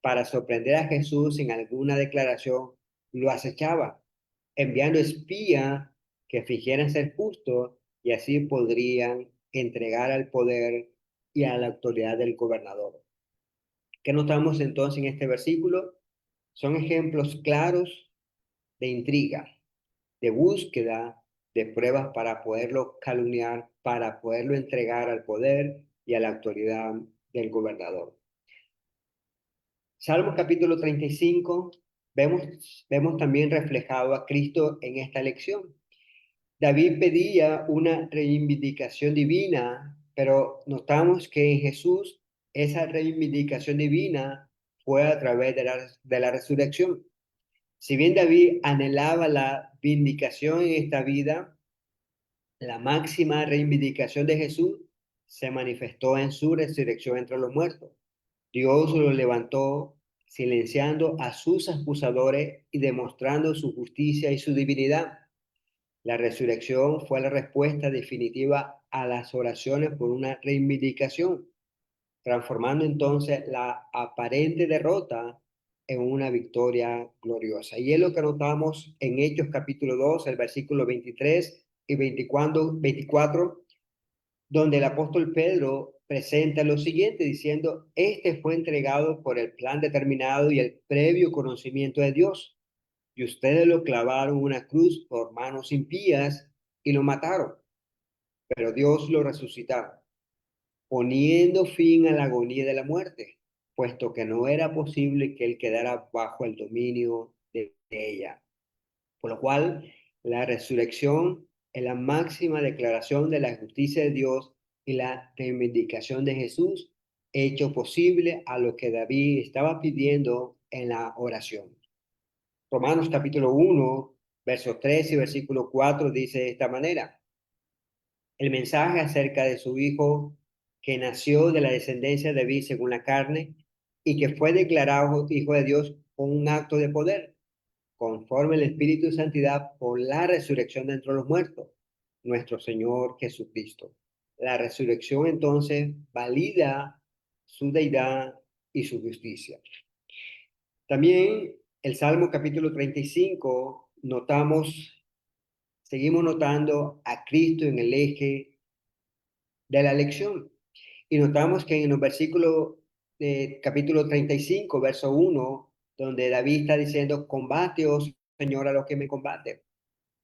Para sorprender a Jesús en alguna declaración, lo acechaban, enviando espías que fingieran ser justos y así podrían entregar al poder y a la autoridad del gobernador. ¿Qué notamos entonces en este versículo? Son ejemplos claros de intriga, de búsqueda de pruebas para poderlo calumniar, para poderlo entregar al poder y a la autoridad del gobernador. Salmo capítulo 35, vemos también reflejado a Cristo en esta lección. David pedía una reivindicación divina, pero notamos que en Jesús esa reivindicación divina fue a través de la resurrección. Si bien David anhelaba la vindicación en esta vida, la máxima reivindicación de Jesús se manifestó en su resurrección entre los muertos. Dios lo levantó silenciando a sus acusadores y demostrando su justicia y su divinidad. La resurrección fue la respuesta definitiva a las oraciones por una reivindicación, transformando entonces la aparente derrota en una victoria gloriosa. Y es lo que notamos en Hechos capítulo 2, el versículo 23 y 24, donde el apóstol Pedro presenta lo siguiente diciendo: este fue entregado por el plan determinado y el previo conocimiento de Dios, y ustedes lo clavaron en una cruz por manos impías y lo mataron, pero Dios lo resucitó, poniendo fin a la agonía de la muerte, puesto que no era posible que él quedara bajo el dominio de ella. Por lo cual, la resurrección es la máxima declaración de la justicia de Dios y la reivindicación de Jesús, hecho posible a lo que David estaba pidiendo en la oración. Romanos capítulo 1, verso 3 y versículo 4 dice de esta manera: el mensaje acerca de su Hijo, que nació de la descendencia de David según la carne, y que fue declarado Hijo de Dios con un acto de poder, conforme el Espíritu de Santidad, por la resurrección de entre los muertos, nuestro Señor Jesucristo. La resurrección entonces valida su deidad y su justicia. También el Salmo capítulo 35 seguimos notando a Cristo en el eje de la lección. Y notamos que en los versículos de capítulo 35, verso 1, donde David está diciendo: combate, oh Señor, a los que me combaten.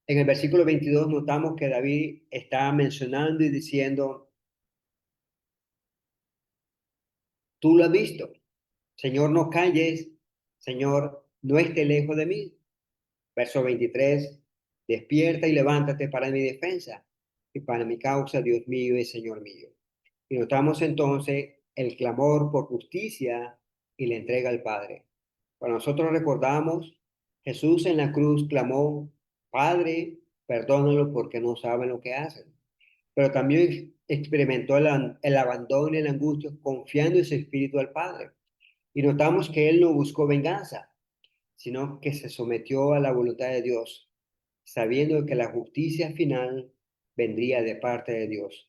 En el versículo 22 notamos que David está mencionando y diciendo: tú lo has visto, Señor, no calles, Señor, no esté lejos de mí. Verso 23, despierta y levántate para mi defensa y para mi causa, Dios mío y Señor mío. Y notamos entonces el clamor por justicia y la entrega al Padre. Cuando nosotros recordamos, Jesús en la cruz clamó: Padre, perdónalo porque no saben lo que hacen. Pero también experimentó el abandono y la angustia confiando en su espíritu al Padre. Y notamos que él no buscó venganza, sino que se sometió a la voluntad de Dios, sabiendo que la justicia final vendría de parte de Dios.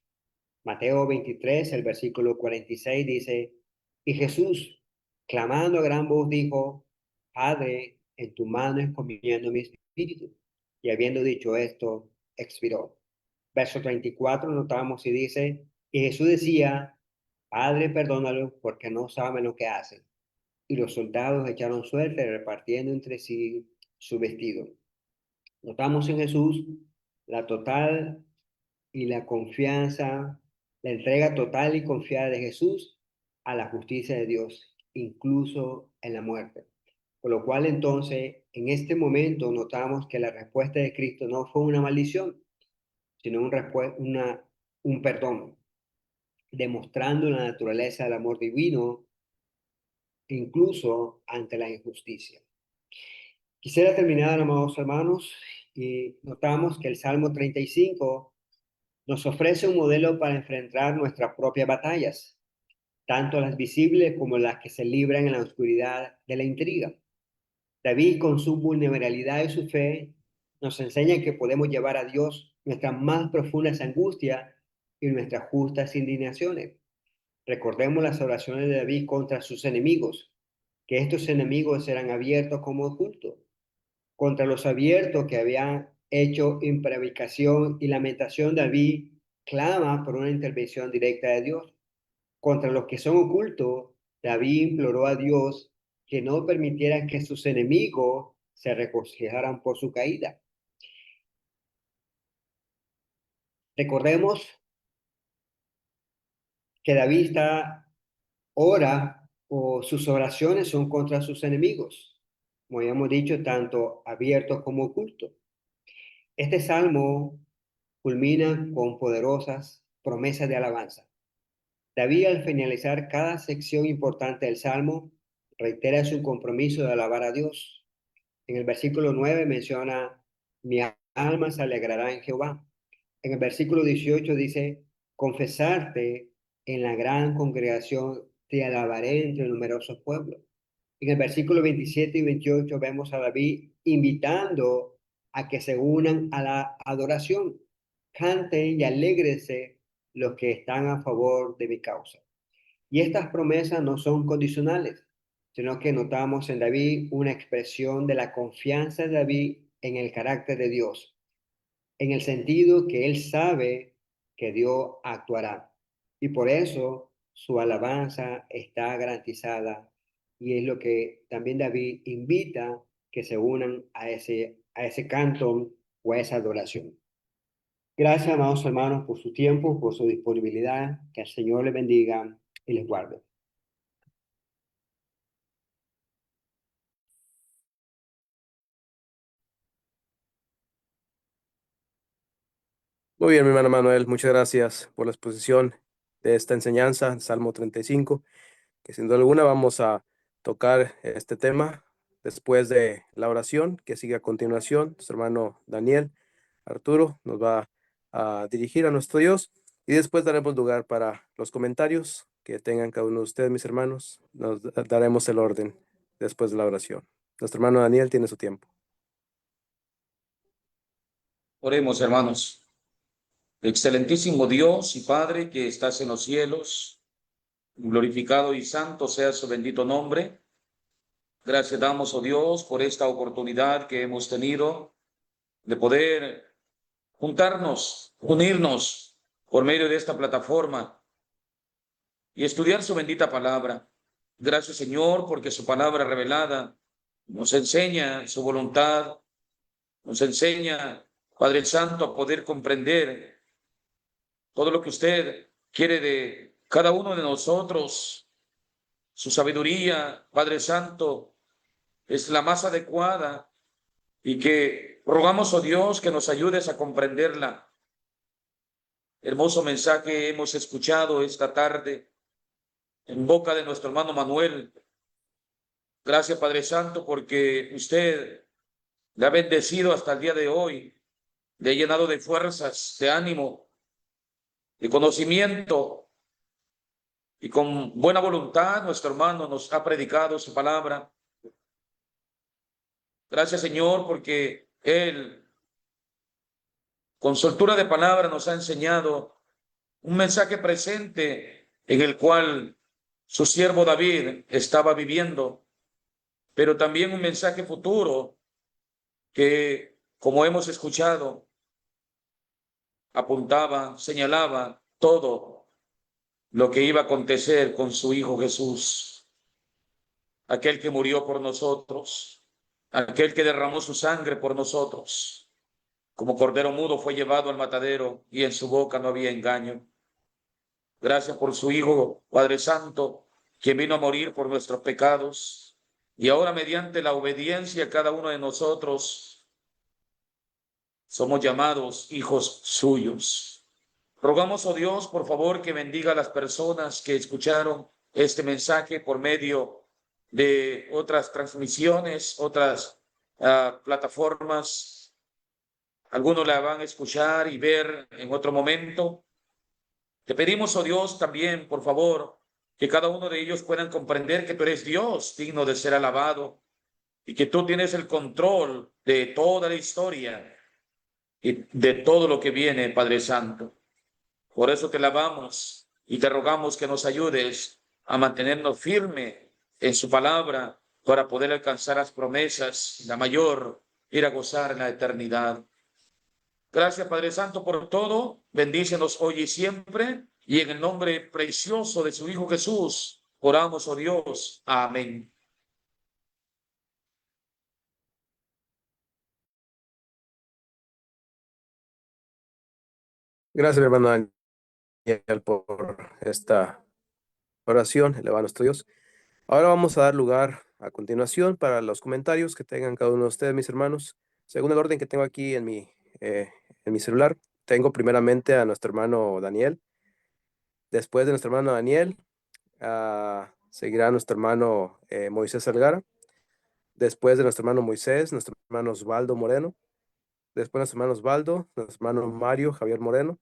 Mateo 23, el versículo 46 dice: y Jesús, clamando a gran voz, dijo: Padre, en tu mano encomiendo mi espíritu. Y habiendo dicho esto, expiró. Verso 34 notamos y dice: y Jesús decía: Padre, perdónalo porque no saben lo que hacen. Y los soldados echaron suerte repartiendo entre sí su vestido. Notamos en Jesús la total y la confianza, la entrega total y confiada de Jesús a la justicia de Dios, incluso en la muerte. Por lo cual entonces, en este momento notamos que la respuesta de Cristo no fue una maldición, sino un perdón, demostrando la naturaleza del amor divino, incluso ante la injusticia. Quisiera terminar, amados hermanos, y notamos que el Salmo 35 nos ofrece un modelo para enfrentar nuestras propias batallas, tanto las visibles como las que se libran en la oscuridad de la intriga. David, con su vulnerabilidad y su fe, nos enseña que podemos llevar a Dios nuestras más profundas angustias y nuestras justas indignaciones. Recordemos las oraciones de David contra sus enemigos, que estos enemigos eran abiertos como ocultos. Contra los abiertos que habían hecho imprevaricación y lamentación, David clama por una intervención directa de Dios. Contra los que son ocultos, David imploró a Dios que no permitiera que sus enemigos se regocijaran por su caída. Recordemos que David ora o sus oraciones son contra sus enemigos, como habíamos dicho, tanto abiertos como ocultos. Este salmo culmina con poderosas promesas de alabanza. David, al finalizar cada sección importante del salmo, reitera su compromiso de alabar a Dios. En el versículo 9 menciona: mi alma se alegrará en Jehová. En el versículo 18 dice: confesarte en la gran congregación, te alabaré entre numerosos pueblos. En el versículo 27 y 28 vemos a David invitando a que se unan a la adoración. Canten y alégrense los que están a favor de mi causa. Y estas promesas no son condicionales, sino que notamos en David una expresión de la confianza de David en el carácter de Dios, en el sentido que él sabe que Dios actuará. Y por eso su alabanza está garantizada y es lo que también David invita que se unan a ese canto o a esa adoración. Gracias, amados hermanos, por su tiempo, por su disponibilidad. Que el Señor les bendiga y les guarde. Muy bien, mi hermano Manuel, muchas gracias por la exposición de esta enseñanza, Salmo 35, que sin duda alguna vamos a tocar este tema después de la oración que sigue a continuación. Nuestro hermano Daniel Arturo nos va a dirigir a nuestro Dios y después daremos lugar para los comentarios que tengan cada uno de ustedes, mis hermanos. Nos daremos el orden después de la oración. Nuestro hermano Daniel tiene su tiempo. Oremos, hermanos. Excelentísimo Dios y Padre que estás en los cielos, glorificado y santo sea su bendito nombre. Gracias damos, oh Dios, por esta oportunidad que hemos tenido de poder juntarnos, unirnos por medio de esta plataforma y estudiar su bendita palabra. Gracias, Señor, porque su palabra revelada nos enseña su voluntad, nos enseña, Padre Santo, a poder comprender todo lo que usted quiere de cada uno de nosotros. Su sabiduría, Padre Santo, es la más adecuada y que rogamos, oh Dios, que nos ayudes a comprenderla. Hermoso mensaje hemos escuchado esta tarde en boca de nuestro hermano Manuel. Gracias, Padre Santo, porque usted le ha bendecido hasta el día de hoy, le ha llenado de fuerzas, de ánimo, de conocimiento, y con buena voluntad nuestro hermano nos ha predicado su palabra. Gracias, Señor, porque él, con soltura de palabra, nos ha enseñado un mensaje presente en el cual su siervo David estaba viviendo, pero también un mensaje futuro que, como hemos escuchado, apuntaba, señalaba todo lo que iba a acontecer con su Hijo Jesús, aquel que murió por nosotros, aquel que derramó su sangre por nosotros. Como cordero mudo fue llevado al matadero y en su boca no había engaño. Gracias por su Hijo, Padre Santo, quien vino a morir por nuestros pecados. Y ahora, mediante la obediencia, cada uno de nosotros somos llamados hijos suyos. Rogamos, oh Dios, por favor, que bendiga a las personas que escucharon este mensaje por medio de otras transmisiones, otras plataformas. Algunos la van a escuchar y ver en otro momento. Te pedimos, oh Dios, también, por favor, que cada uno de ellos puedan comprender que tú eres Dios digno de ser alabado y que tú tienes el control de toda la historia y de todo lo que viene, Padre Santo. Por eso te alabamos y te rogamos que nos ayudes a mantenernos firme en su palabra para poder alcanzar las promesas, la mayor, ir a gozar en la eternidad. Gracias, Padre Santo, por todo. Bendícenos hoy y siempre. Y en el nombre precioso de su Hijo Jesús, oramos, oh Dios. Amén. Gracias, mi hermano Daniel, por esta oración elevada a nuestro Dios. Ahora vamos a dar lugar a continuación para los comentarios que tengan cada uno de ustedes, mis hermanos. Según el orden que tengo aquí en mi celular, tengo primeramente a nuestro hermano Daniel. Después de nuestro hermano Daniel, seguirá nuestro hermano Moisés Salgara. Después de nuestro hermano Moisés, nuestro hermano Osvaldo Moreno. Después nuestro hermano Osvaldo, nuestro hermano Mario Javier Moreno.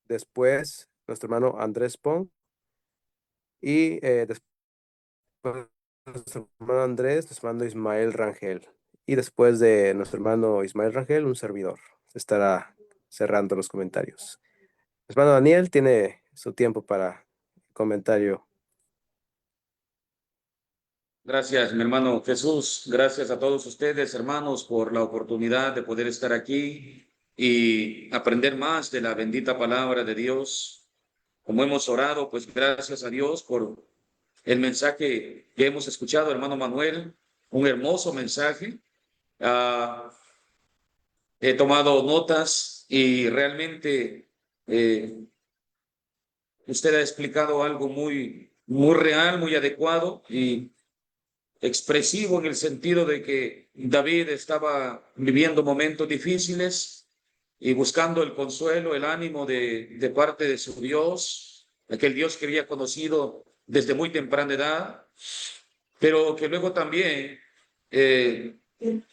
Después nuestro hermano Andrés Pong. Y después nuestro hermano Andrés, nuestro hermano Ismael Rangel. y después de nuestro hermano Ismael Rangel, un servidor. Estará cerrando los comentarios. Hermano Daniel tiene su tiempo para comentario. Gracias, mi hermano Jesús. Gracias a todos ustedes, hermanos, por la oportunidad de poder estar aquí y aprender más de la bendita palabra de Dios. Como hemos orado, pues gracias a Dios por el mensaje que hemos escuchado, hermano Manuel. Un hermoso mensaje. He tomado notas y realmente usted ha explicado algo muy real, muy adecuado y expresivo en el sentido de que David estaba viviendo momentos difíciles y buscando el consuelo, el ánimo de parte de su Dios, aquel Dios que había conocido desde muy temprana edad, pero que luego también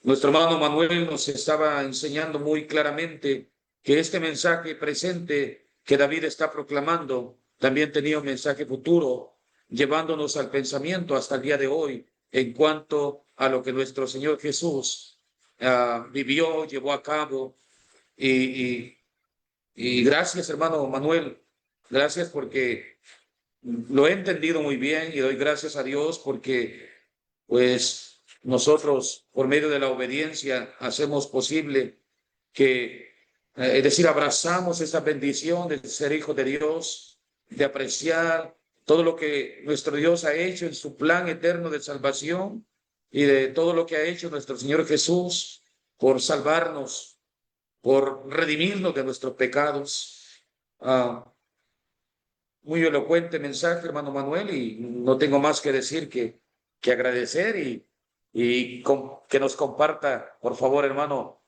nuestro hermano Manuel nos estaba enseñando muy claramente que este mensaje presente que David está proclamando también tenía un mensaje futuro, llevándonos al pensamiento hasta el día de hoy en cuanto a lo que nuestro Señor Jesús vivió, llevó a cabo. Y gracias, hermano Manuel, gracias porque lo he entendido muy bien y doy gracias a Dios porque pues nosotros por medio de la obediencia hacemos posible que, es decir, abrazamos esa bendición de ser hijos de Dios, de apreciar todo lo que nuestro Dios ha hecho en su plan eterno de salvación y de todo lo que ha hecho nuestro Señor Jesús por salvarnos, por redimirnos de nuestros pecados. Muy elocuente mensaje, hermano Manuel, y no tengo más que decir que agradecer que nos comparta, por favor, hermano,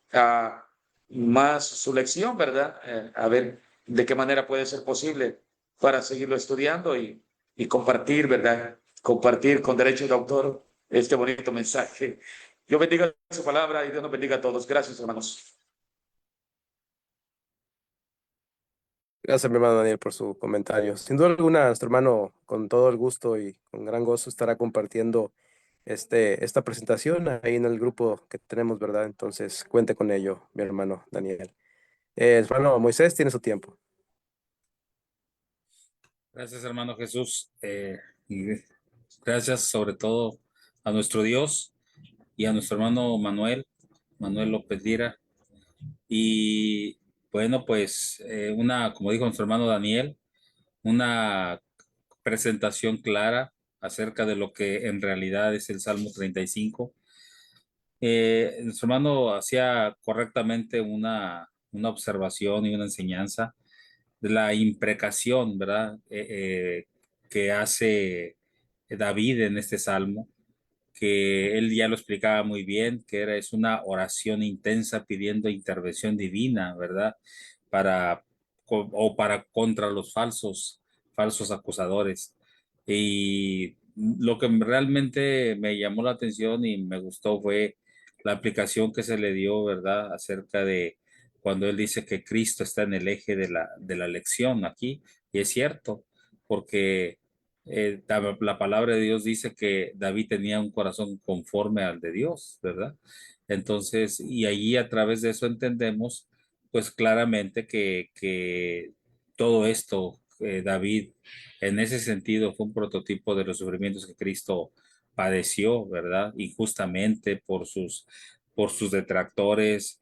más su lección, ¿verdad? A ver de qué manera puede ser posible para seguirlo estudiando y compartir, ¿verdad? Compartir con derecho de autor este bonito mensaje. Dios bendiga su palabra y Dios nos bendiga a todos. Gracias, hermanos. Gracias, mi hermano Daniel, por su comentario. Sin duda alguna, nuestro hermano, con todo el gusto y con gran gozo, estará compartiendo esta presentación ahí en el grupo que tenemos, ¿verdad? Entonces, cuente con ello, mi hermano Daniel. Hermano Moisés, tiene su tiempo. Gracias, hermano Jesús. Y gracias sobre todo a nuestro Dios y a nuestro hermano Manuel López Lira. Y bueno, pues como dijo nuestro hermano Daniel, una presentación clara acerca de lo que en realidad es el Salmo 35. Nuestro hermano hacía correctamente una observación y una enseñanza de la imprecación, ¿verdad? Que hace David en este salmo, que él ya lo explicaba muy bien, es una oración intensa pidiendo intervención divina, ¿verdad? Para contra los falsos acusadores. Y lo que realmente me llamó la atención y me gustó fue la aplicación que se le dio, ¿verdad? Acerca de cuando él dice que Cristo está en el eje de la lección aquí. Y es cierto, porque la palabra de Dios dice que David tenía un corazón conforme al de Dios, ¿verdad? Entonces, y allí a través de eso entendemos, pues claramente que todo esto, David, en ese sentido fue un prototipo de los sufrimientos que Cristo padeció, ¿verdad? Injustamente por sus detractores,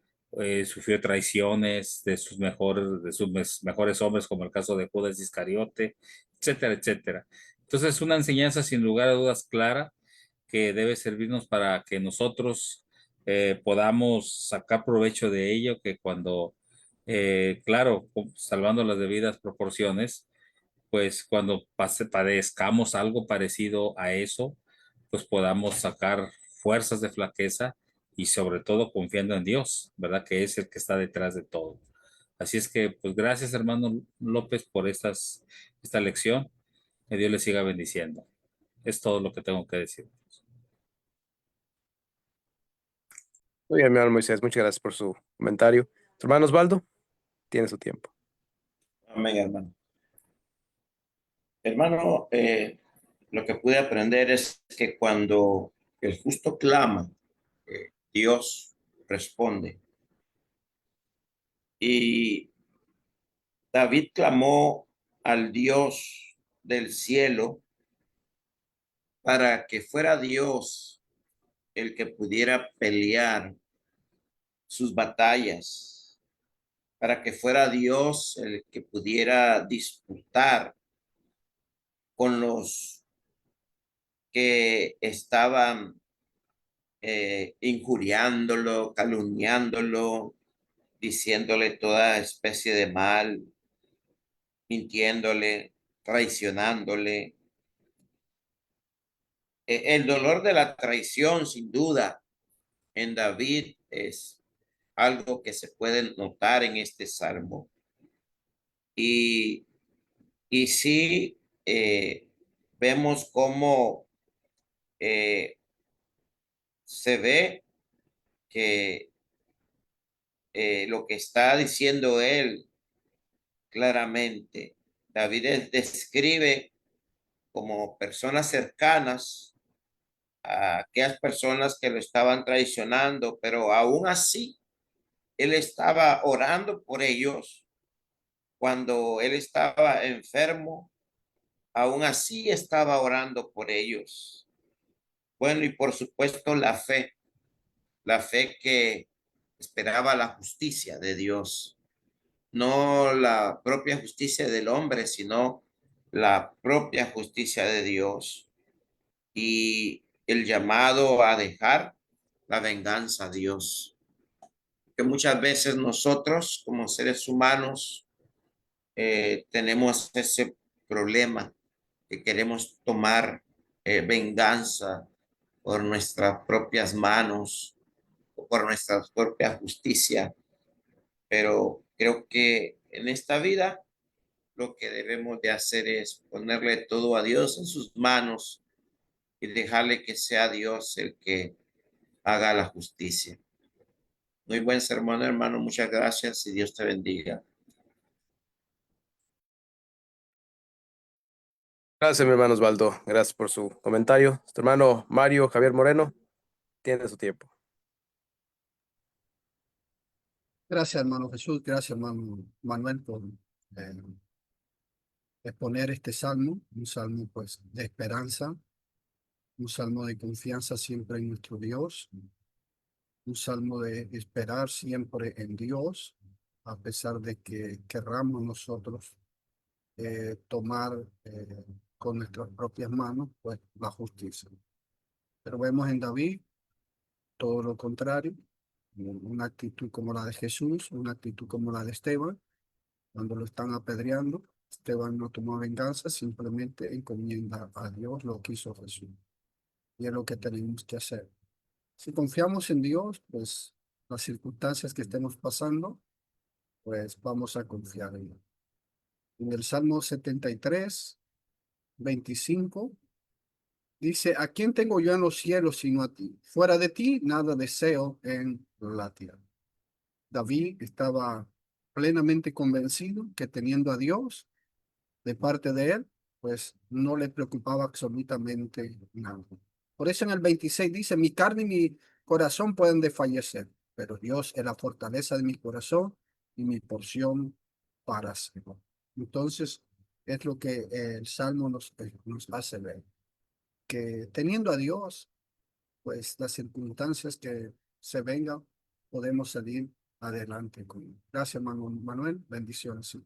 sufrió traiciones de sus mejores hombres, como el caso de Judas Iscariote, etcétera, etcétera. Entonces, es una enseñanza sin lugar a dudas clara que debe servirnos para que nosotros podamos sacar provecho de ello, que cuando, claro, salvando las debidas proporciones, pues cuando padezcamos algo parecido a eso, pues podamos sacar fuerzas de flaqueza y sobre todo confiando en Dios, ¿verdad? Que es el que está detrás de todo. Así es que, pues gracias, hermano López, por esta lección. Que Dios le siga bendiciendo. Es todo lo que tengo que decir. Muy bien, mi hermano Moisés, muchas gracias por su comentario. Su hermano Osvaldo, tiene su tiempo. Amén, hermano. Hermano, lo que pude aprender es que cuando el justo clama, Dios responde. Y David clamó al Dios del cielo para que fuera Dios el que pudiera pelear sus batallas, para que fuera Dios el que pudiera disputar con los que estaban injuriándolo, calumniándolo, diciéndole toda especie de mal, mintiéndole, traicionándole. El dolor de la traición, sin duda, en David es algo que se puede notar en este salmo. Y, y sí, vemos cómo se ve que lo que está diciendo él claramente, David describe como personas cercanas a aquellas personas que lo estaban traicionando, pero aún así él estaba orando por ellos cuando él estaba enfermo, aún así estaba orando por ellos. Bueno, y por supuesto la fe que esperaba la justicia de Dios, no la propia justicia del hombre, sino la propia justicia de Dios y el llamado a dejar la venganza a Dios. Que muchas veces nosotros como seres humanos tenemos ese problema que queremos tomar venganza por nuestras propias manos o por nuestra propia justicia, pero creo que en esta vida lo que debemos de hacer es ponerle todo a Dios en sus manos y dejarle que sea Dios el que haga la justicia. Muy buen sermón, hermano. Muchas gracias y Dios te bendiga. Gracias, mi hermano Osvaldo. Gracias por su comentario. Nuestro hermano Mario Javier Moreno tiene su tiempo. Gracias, hermano Jesús. Gracias, hermano Manuel, por exponer este salmo, un salmo pues de esperanza, un salmo de confianza siempre en nuestro Dios, un salmo de esperar siempre en Dios, a pesar de que querramos nosotros tomar con nuestras propias manos pues la justicia. Pero vemos en David todo lo contrario, una actitud como la de Jesús, una actitud como la de Esteban, cuando lo están apedreando. Esteban no tomó venganza, simplemente encomienda a Dios lo que hizo Jesús. Y es lo que tenemos que hacer. Si confiamos en Dios, pues las circunstancias que estemos pasando, pues vamos a confiar en Él. En el Salmo 73, 25, dice, ¿a quién tengo yo en los cielos sino a ti? Fuera de ti, nada deseo en la tierra. David estaba plenamente convencido que teniendo a Dios de parte de él, pues no le preocupaba absolutamente nada. Por eso en el 26 dice, mi carne y mi corazón pueden desfallecer, pero Dios es la fortaleza de mi corazón y mi porción para siempre. Entonces, es lo que el Salmo nos hace ver, que teniendo a Dios, pues las circunstancias que se vengan, podemos salir adelante con él. Gracias, hermano Manuel. Bendiciones.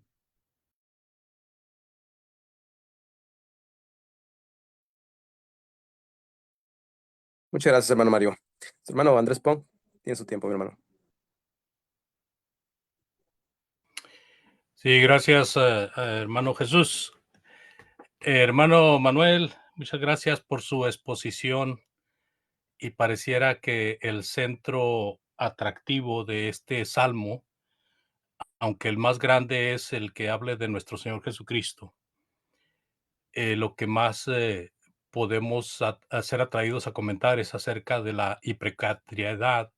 Muchas gracias, hermano Mario. Su hermano Andrés Pong tiene su tiempo, mi hermano. Sí, gracias, hermano Jesús. Hermano Manuel, muchas gracias por su exposición y pareciera que el centro atractivo de este salmo, aunque el más grande es el que hable de nuestro Señor Jesucristo, lo que más podemos ser atraídos a comentar es acerca de la hipercatriedad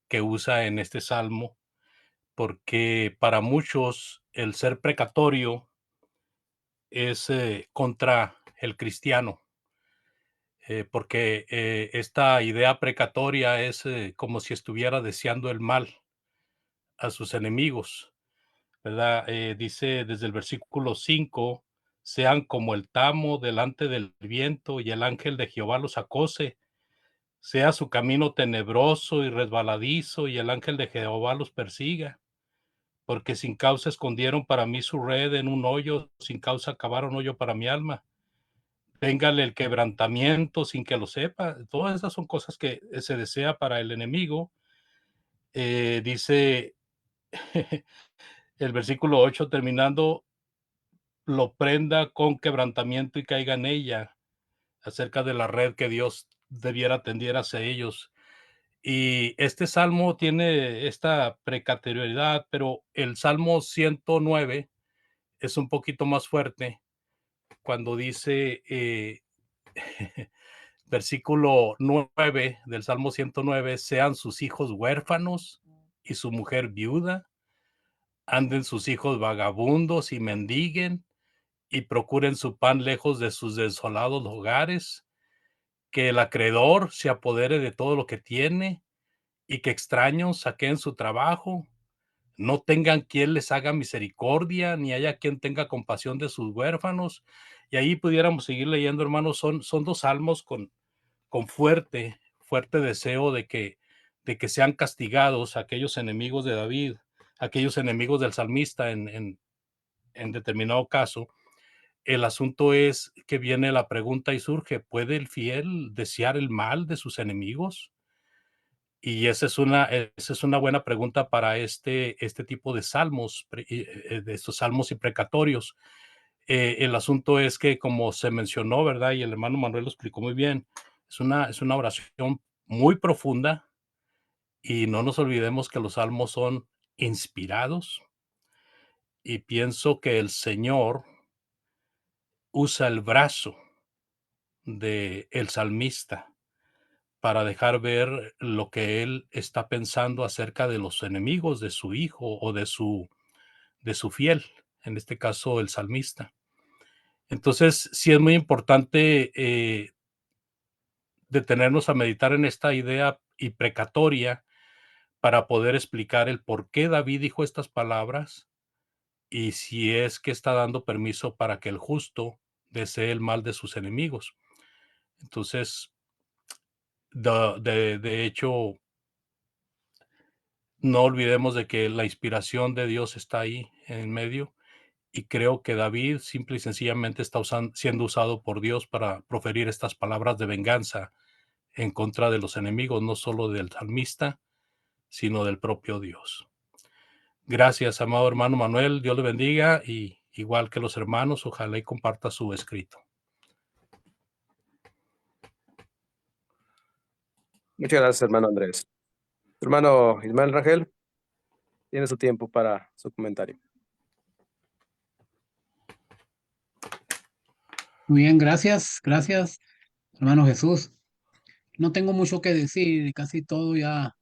que usa en este salmo, porque para muchos el ser precatorio es contra el cristiano. porque esta idea precatoria es como si estuviera deseando el mal a sus enemigos, ¿verdad? Dice desde el versículo 5, sean como el tamo delante del viento y el ángel de Jehová los acose, sea su camino tenebroso y resbaladizo y el ángel de Jehová los persiga, porque sin causa escondieron para mí su red en un hoyo, sin causa cavaron hoyo para mi alma. Véngale el quebrantamiento sin que lo sepa. Todas esas son cosas que se desea para el enemigo. Dice el versículo 8 terminando, lo prenda con quebrantamiento y caiga en ella, acerca de la red que Dios debiera tender hacia ellos. Y este salmo tiene esta precaterioridad, pero el salmo 109 es un poquito más fuerte cuando dice, versículo 9 del salmo 109, sean sus hijos huérfanos y su mujer viuda, anden sus hijos vagabundos y mendiguen, y procuren su pan lejos de sus desolados hogares, que el acreedor se apodere de todo lo que tiene, y que extraños saqueen su trabajo, no tengan quien les haga misericordia, ni haya quien tenga compasión de sus huérfanos. Y ahí pudiéramos seguir leyendo, hermanos, son dos salmos con fuerte deseo de que sean castigados aquellos enemigos de David, aquellos enemigos del salmista en determinado caso. El asunto es que viene la pregunta y surge, ¿puede el fiel desear el mal de sus enemigos? Y esa es una buena pregunta para este tipo de salmos, de estos salmos imprecatorios. El asunto es que, como se mencionó, ¿verdad? Y el hermano Manuel lo explicó muy bien, es una oración muy profunda y no nos olvidemos que los salmos son inspirados y pienso que el Señor usa el brazo del salmista para dejar ver lo que él está pensando acerca de los enemigos de su hijo o de su fiel, en este caso el salmista. Entonces, sí es muy importante detenernos a meditar en esta idea imprecatoria para poder explicar el por qué David dijo estas palabras y si es que está dando permiso para que el justo desee el mal de sus enemigos. Entonces, de hecho, no olvidemos de que la inspiración de Dios está ahí en medio y creo que David simple y sencillamente está siendo usado por Dios para proferir estas palabras de venganza en contra de los enemigos, no solo del salmista, sino del propio Dios. Gracias, amado hermano Manuel, Dios le bendiga y igual que los hermanos, ojalá y comparta su escrito. Muchas gracias, hermano Andrés. Hermano Ismael Rangel, tiene su tiempo para su comentario. Muy bien, gracias, hermano Jesús. No tengo mucho que decir, casi todo ya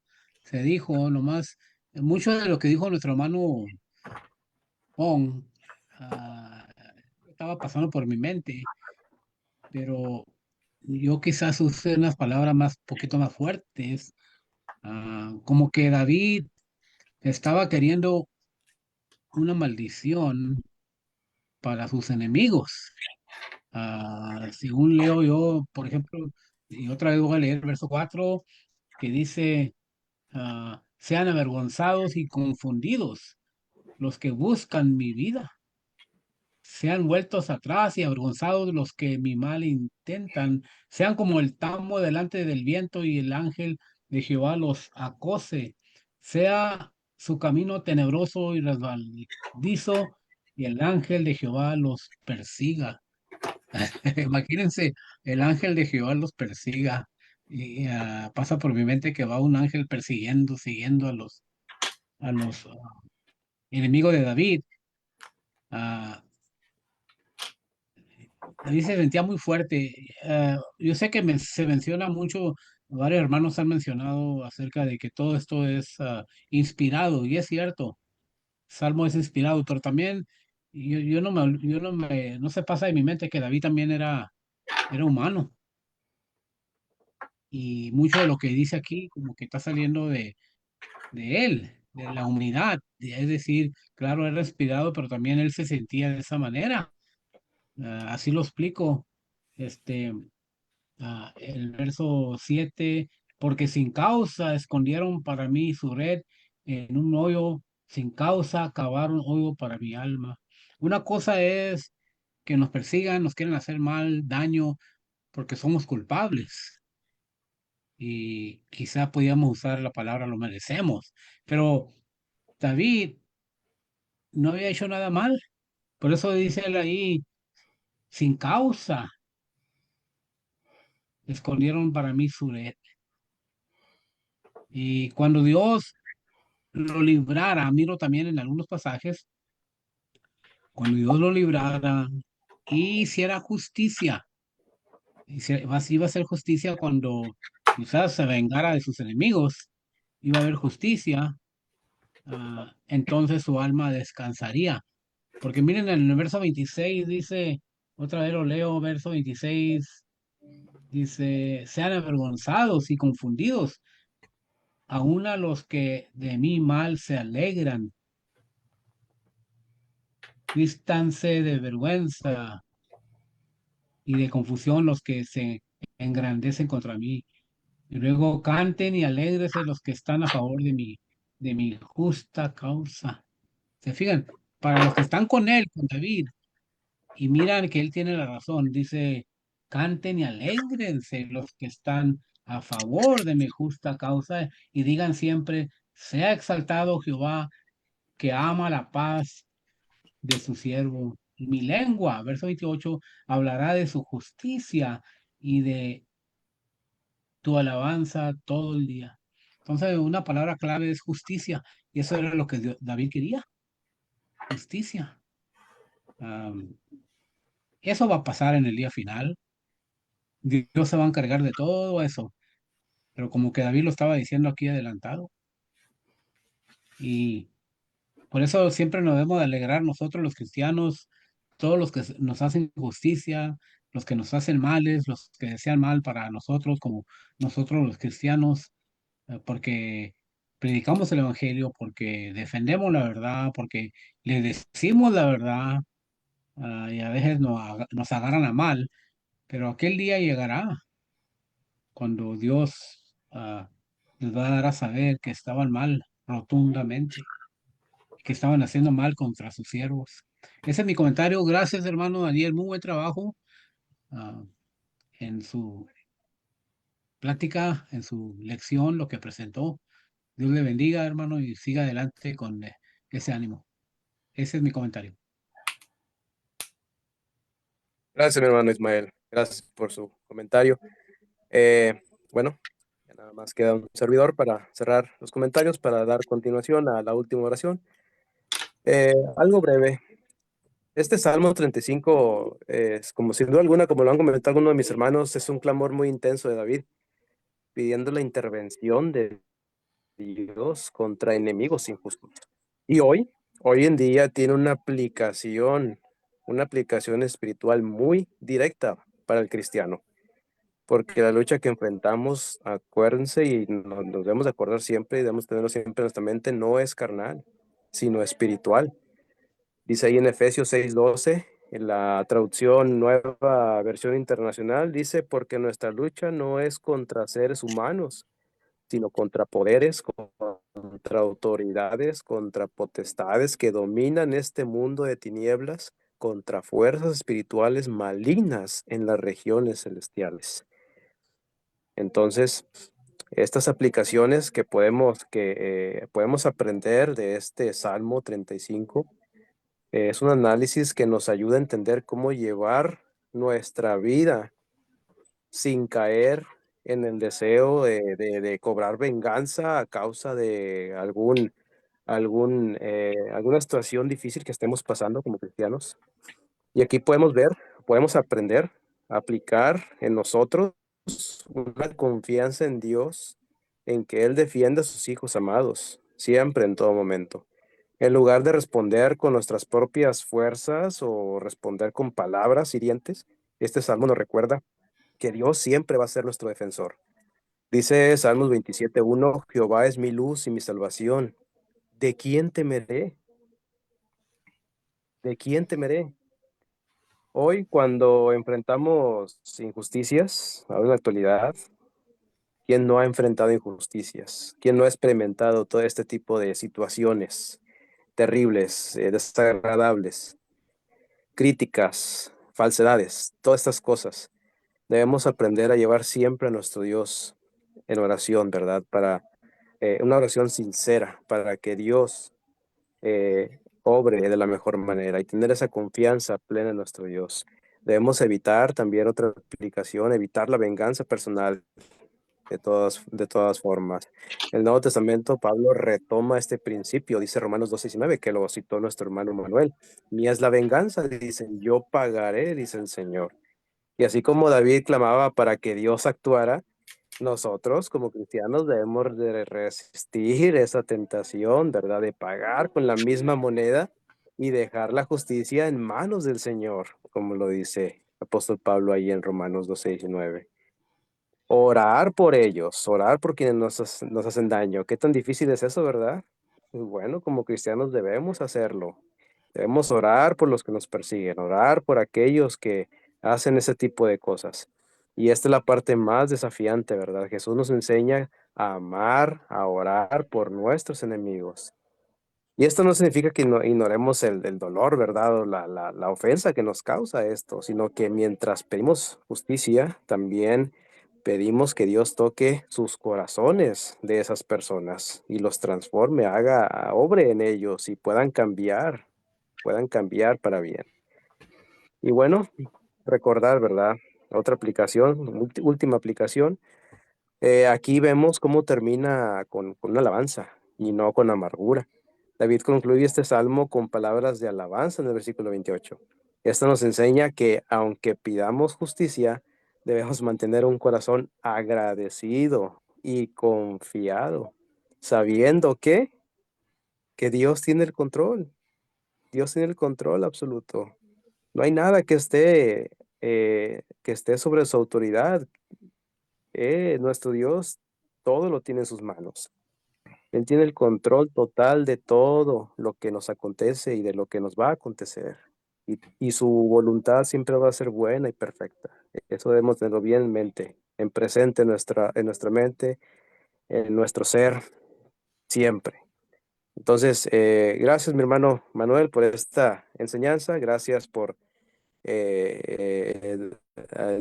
se dijo, nomás mucho de lo que dijo nuestro hermano Pong estaba pasando por mi mente, pero yo quizás use unas palabras poquito más fuertes, como que David estaba queriendo una maldición para sus enemigos. Según leo yo, por ejemplo, y otra vez voy a leer el verso 4, que dice, sean avergonzados y confundidos los que buscan mi vida, sean vueltos atrás y avergonzados los que mi mal intentan, sean como el tamo delante del viento y el ángel de Jehová los acose, sea su camino tenebroso y resbaladizo y el ángel de Jehová los persiga. Imagínense, el ángel de Jehová los persiga y pasa por mi mente que va un ángel siguiendo a los enemigos de David. David se sentía muy fuerte. Yo sé que se menciona mucho, varios hermanos han mencionado acerca de que todo esto es inspirado, y es cierto, Salmo es inspirado, pero también no se pasa de mi mente que David también era humano. y mucho de lo que dice aquí como que está saliendo de él, de la humanidad. Es decir, claro, él respirado, pero también él se sentía de esa manera. Así lo explico. Este, el verso 7, porque sin causa escondieron para mí su red en un hoyo, sin causa cavaron hoyo para mi alma. Una cosa es que nos persigan, nos quieren hacer mal, daño, porque somos culpables. Y quizá podíamos usar la palabra lo merecemos, pero David no había hecho nada mal. Por eso dice él ahí, sin causa, escondieron para mí su red. Y cuando Dios lo librara, miro también en algunos pasajes, cuando Dios lo librara y hiciera justicia, iba a ser justicia cuando quizás se vengara de sus enemigos, iba a haber justicia, entonces su alma descansaría. Porque miren, en el verso 26 dice, otra vez lo leo, verso 26, dice, sean avergonzados y confundidos, aun a los que de mí mal se alegran, vístanse de vergüenza y de confusión los que se engrandecen contra mí. Y luego canten y alégrese los que están a favor de mi justa causa. ¿Se fijan? Para los que están con él, con David, y miran que él tiene la razón, dice, canten y alégrense los que están a favor de mi justa causa y digan siempre, sea exaltado Jehová, que ama la paz de su siervo. Y mi lengua, verso 28, hablará de su justicia y de tu alabanza todo el día. Entonces, una palabra clave es justicia, y eso era lo que David quería, justicia. Eso va a pasar en el día final. Dios se va a encargar de todo eso, pero como que David lo estaba diciendo aquí adelantado. Y por eso siempre nos debemos de alegrar nosotros los cristianos, todos los que nos hacen justicia, los que nos hacen males, los que desean mal para nosotros, como nosotros los cristianos, porque predicamos el evangelio, porque defendemos la verdad, porque le decimos la verdad, y a veces nos agarran a mal, pero aquel día llegará cuando Dios les va a dar a saber que estaban mal rotundamente, que estaban haciendo mal contra sus siervos. Ese es mi comentario. Gracias, hermano Daniel. Muy buen trabajo ah, en su plática, en su lección, lo que presentó. Dios le bendiga, hermano, y siga adelante con ese ánimo. Ese es mi comentario. Gracias, mi hermano Ismael. Gracias por su comentario. Bueno, ya nada más queda un servidor para cerrar los comentarios, para dar continuación a la última oración. Algo breve. Este Salmo 35, es como sin duda alguna, como lo han comentado algunos de mis hermanos, es un clamor muy intenso de David, pidiendo la intervención de Dios contra enemigos injustos. Y hoy en día tiene una aplicación espiritual muy directa para el cristiano, porque la lucha que enfrentamos, acuérdense, y nos debemos de acordar siempre, y debemos tenerlo siempre en nuestra mente, no es carnal, sino espiritual. Dice ahí en Efesios 6:12, en la traducción Nueva Versión Internacional, dice, porque nuestra lucha no es contra seres humanos, sino contra poderes, contra autoridades, contra potestades que dominan este mundo de tinieblas, contra fuerzas espirituales malignas en las regiones celestiales. Entonces, estas aplicaciones que podemos aprender de este Salmo 35 es un análisis que nos ayuda a entender cómo llevar nuestra vida sin caer en el deseo de cobrar venganza a causa de alguna situación difícil que estemos pasando como cristianos. Y aquí podemos aprender a aplicar en nosotros una confianza en Dios, en que Él defiende a sus hijos amados, siempre, en todo momento. En lugar de responder con nuestras propias fuerzas o responder con palabras hirientes, este salmo nos recuerda que Dios siempre va a ser nuestro defensor. Dice Salmos 27:1, Jehová es mi luz y mi salvación. ¿De quién temeré? ¿De quién temeré? Hoy, cuando enfrentamos injusticias, ahora en la actualidad, ¿quién no ha enfrentado injusticias? ¿Quién no ha experimentado todo este tipo de situaciones terribles, desagradables, críticas, falsedades, todas estas cosas? Debemos aprender a llevar siempre a nuestro Dios en oración, ¿verdad? Para una oración sincera, para que Dios obre de la mejor manera y tener esa confianza plena en nuestro Dios. Debemos evitar también otra aplicación, evitar la venganza personal de todas formas. El Nuevo Testamento, Pablo retoma este principio, dice Romanos 2:19, que lo citó nuestro hermano Manuel. Mía es la venganza, dicen, yo pagaré, dice el Señor. Y así como David clamaba para que Dios actuara, nosotros como cristianos debemos de resistir esa tentación, ¿verdad? De pagar con la misma moneda y dejar la justicia en manos del Señor, como lo dice el apóstol Pablo ahí en Romanos 12:19. Orar por ellos, orar por quienes nos hacen daño. ¿Qué tan difícil es eso, verdad? Pues bueno, como cristianos debemos hacerlo. Debemos orar por los que nos persiguen, orar por aquellos que hacen ese tipo de cosas. Y esta es la parte más desafiante, ¿verdad? Jesús nos enseña a amar, a orar por nuestros enemigos. Y esto no significa que ignoremos el dolor, ¿verdad? O la ofensa que nos causa esto, sino que mientras pedimos justicia, también pedimos que Dios toque sus corazones de esas personas y los transforme, obre en ellos y puedan cambiar para bien. Y bueno, recordar, ¿verdad? Otra aplicación, última aplicación. Aquí vemos cómo termina con una alabanza y no con amargura. David concluye este salmo con palabras de alabanza en el versículo 28. Esto nos enseña que aunque pidamos justicia, debemos mantener un corazón agradecido y confiado, sabiendo que Dios tiene el control. Dios tiene el control absoluto. No hay nada que esté sobre su autoridad. Nuestro Dios todo lo tiene en sus manos. Él tiene el control total de todo lo que nos acontece y de lo que nos va a acontecer. Y su voluntad siempre va a ser buena y perfecta. Eso debemos tenerlo bien en mente, en presente en nuestra mente, en nuestro ser, siempre. Entonces, gracias, mi hermano Manuel, por esta enseñanza. Gracias por el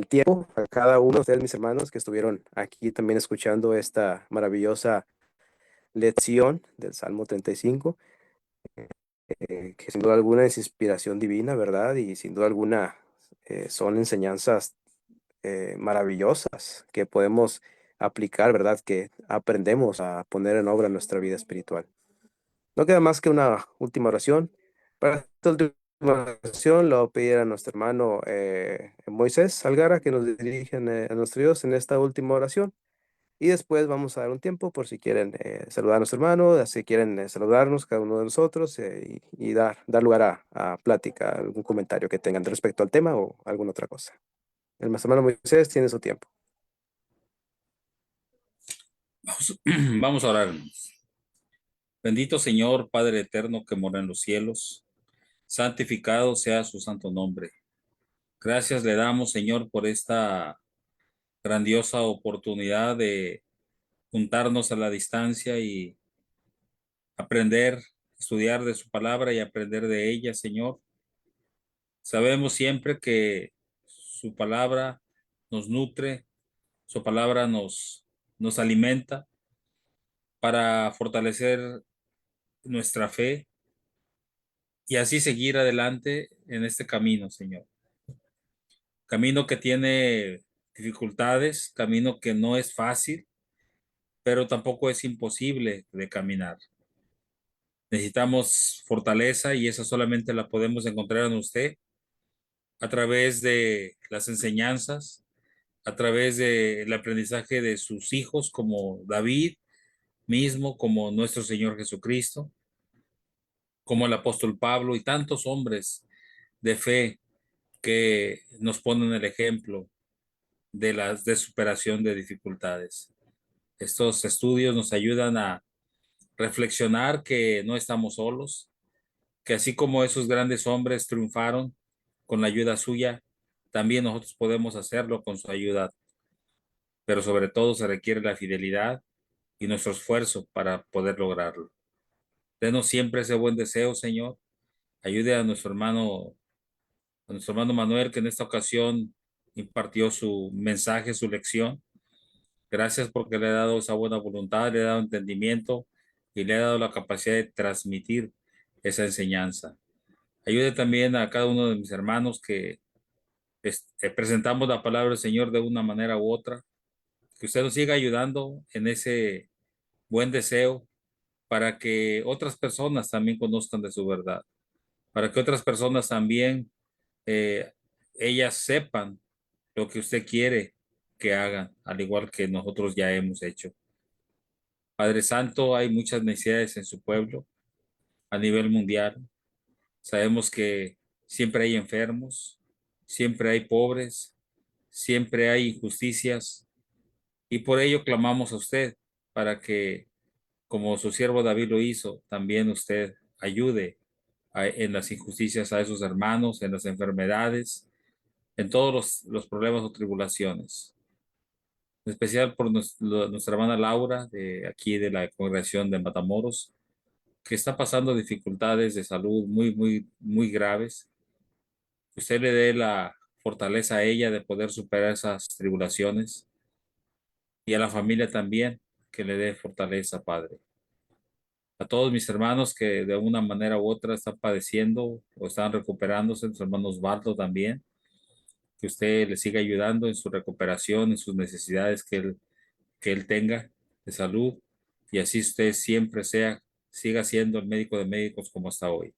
tiempo a cada uno de ustedes, mis hermanos, que estuvieron aquí también escuchando esta maravillosa lección del Salmo 35, que sin duda alguna es inspiración divina, ¿verdad? Y sin duda alguna son enseñanzas maravillosas que podemos aplicar, ¿verdad? Que aprendemos a poner en obra en nuestra vida espiritual. No queda más que una última oración. Para esta última oración lo voy a pedir a nuestro hermano Moisés Algara que nos dirija a nuestro Dios en esta última oración. Y después vamos a dar un tiempo por si quieren saludar a nuestro hermano, si quieren saludarnos cada uno de nosotros y dar lugar a plática, algún comentario que tengan respecto al tema o alguna otra cosa. El nuestro hermano Moisés tiene su tiempo. Vamos a orar. Bendito Señor, Padre eterno que mora en los cielos, santificado sea su santo nombre. Gracias le damos, Señor, por esta grandiosa oportunidad de juntarnos a la distancia y aprender, estudiar de su palabra y aprender de ella, Señor. Sabemos siempre que su palabra nos nutre, su palabra nos alimenta para fortalecer nuestra fe y así seguir adelante en este camino, Señor. Camino que tiene dificultades, camino que no es fácil, pero tampoco es imposible de caminar. Necesitamos fortaleza y esa solamente la podemos encontrar en usted a través de las enseñanzas, a través del aprendizaje de sus hijos como David mismo, como nuestro Señor Jesucristo, como el apóstol Pablo y tantos hombres de fe que nos ponen el ejemplo de superación de dificultades. Estos estudios nos ayudan a reflexionar que no estamos solos, que así como esos grandes hombres triunfaron con la ayuda suya, también nosotros podemos hacerlo con su ayuda, pero sobre todo se requiere la fidelidad y nuestro esfuerzo para poder lograrlo. Denos siempre ese buen deseo, Señor. Ayude a nuestro hermano Manuel, que en esta ocasión impartió su mensaje, su lección. Gracias porque le ha dado esa buena voluntad, le ha dado entendimiento y le ha dado la capacidad de transmitir esa enseñanza. Ayude también a cada uno de mis hermanos que presentamos la palabra del Señor de una manera u otra, que usted nos siga ayudando en ese buen deseo para que otras personas también conozcan de su verdad, para que otras personas también eh, ellas sepan lo que usted quiere que hagan, al igual que nosotros ya hemos hecho. Padre Santo, hay muchas necesidades en su pueblo a nivel mundial. Sabemos que siempre hay enfermos, siempre hay pobres, siempre hay injusticias y por ello clamamos a usted para que, como su siervo David lo hizo, también usted ayude en las injusticias a esos hermanos, en las enfermedades, en todos los problemas o tribulaciones. En especial por nuestra hermana Laura, de aquí de la congregación de Matamoros, que está pasando dificultades de salud muy graves. Que usted le dé la fortaleza a ella de poder superar esas tribulaciones y a la familia también, que le dé fortaleza, Padre. A todos mis hermanos que de una manera u otra están padeciendo o están recuperándose, nuestro hermano Osvaldo también, que usted le siga ayudando en su recuperación, en sus necesidades que él tenga de salud y así usted siempre siga siendo el médico de médicos como hasta hoy.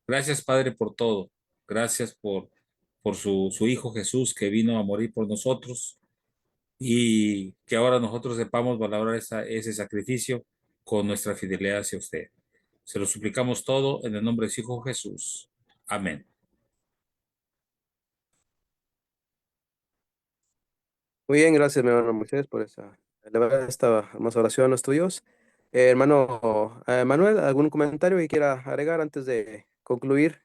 Gracias, Padre, por todo. Gracias por su Hijo Jesús que vino a morir por nosotros y que ahora nosotros sepamos valorar ese sacrificio con nuestra fidelidad hacia usted. Se lo suplicamos todo en el nombre de su Hijo Jesús. Amén. Muy bien, gracias, mi hermano Moisés, por esta hermosa oración a nuestro Dios. Hermano Manuel, ¿algún comentario que quiera agregar antes de concluir?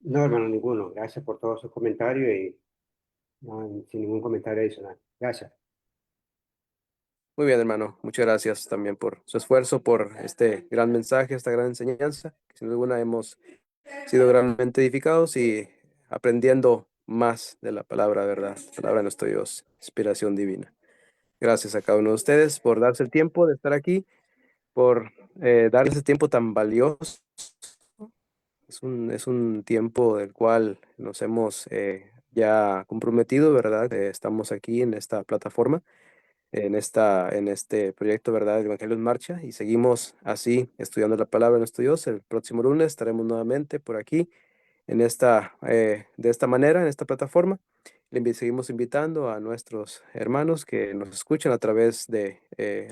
No, hermano, ninguno. Gracias por todos sus comentarios y no, sin ningún comentario adicional. Gracias. Muy bien, hermano. Muchas gracias también por su esfuerzo, por este gran mensaje, esta gran enseñanza. Sin duda alguna hemos sido realmente edificados y aprendiendo más de la palabra, ¿verdad? Palabra de nuestro Dios, inspiración divina. Gracias a cada uno de ustedes por darse el tiempo de estar aquí, por darle ese tiempo tan valioso. Es un tiempo del cual nos hemos ya comprometido, ¿verdad? Estamos aquí en esta plataforma, en este proyecto, ¿verdad? El Evangelio en Marcha, y seguimos así estudiando la palabra de nuestro Dios. El próximo lunes estaremos nuevamente por aquí de esta manera, en esta plataforma. Seguimos invitando a nuestros hermanos que nos escuchan a través de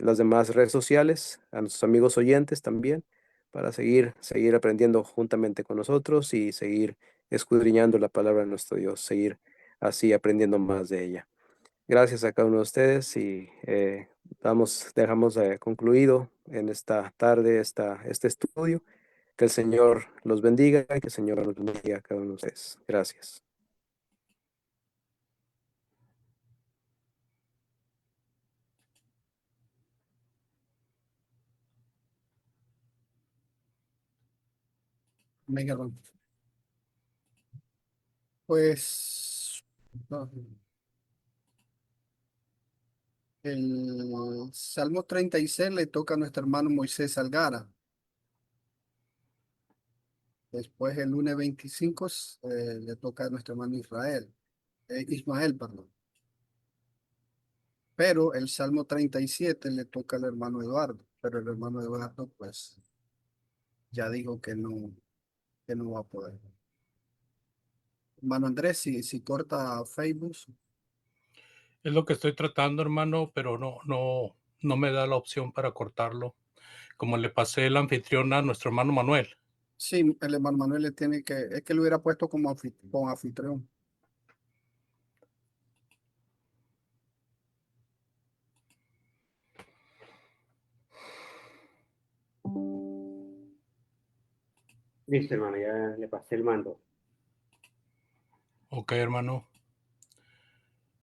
las demás redes sociales, a nuestros amigos oyentes también, para seguir aprendiendo juntamente con nosotros y seguir escudriñando la palabra de nuestro Dios, seguir así aprendiendo más de ella. Gracias a cada uno de ustedes y dejamos concluido en esta tarde este estudio. Que el Señor los bendiga y que el Señor los bendiga a cada uno de ustedes. Gracias. Amén, hermano. Pues no, el Salmo 36 le toca a nuestro hermano Moisés Salgara. Después el lunes 25 le toca a nuestro hermano Ismael, perdón. Pero el Salmo 37 le toca al hermano Eduardo, pero el hermano Eduardo pues ya dijo que no va a poder. Hermano Andrés, si corta Facebook. Es lo que estoy tratando, hermano, pero no me da la opción para cortarlo. Como le pasé el anfitrión a nuestro hermano Manuel. Sí, el hermano Manuel es que lo hubiera puesto como anfitrión. Listo, hermano, ya le pasé el mando. Ok, hermano.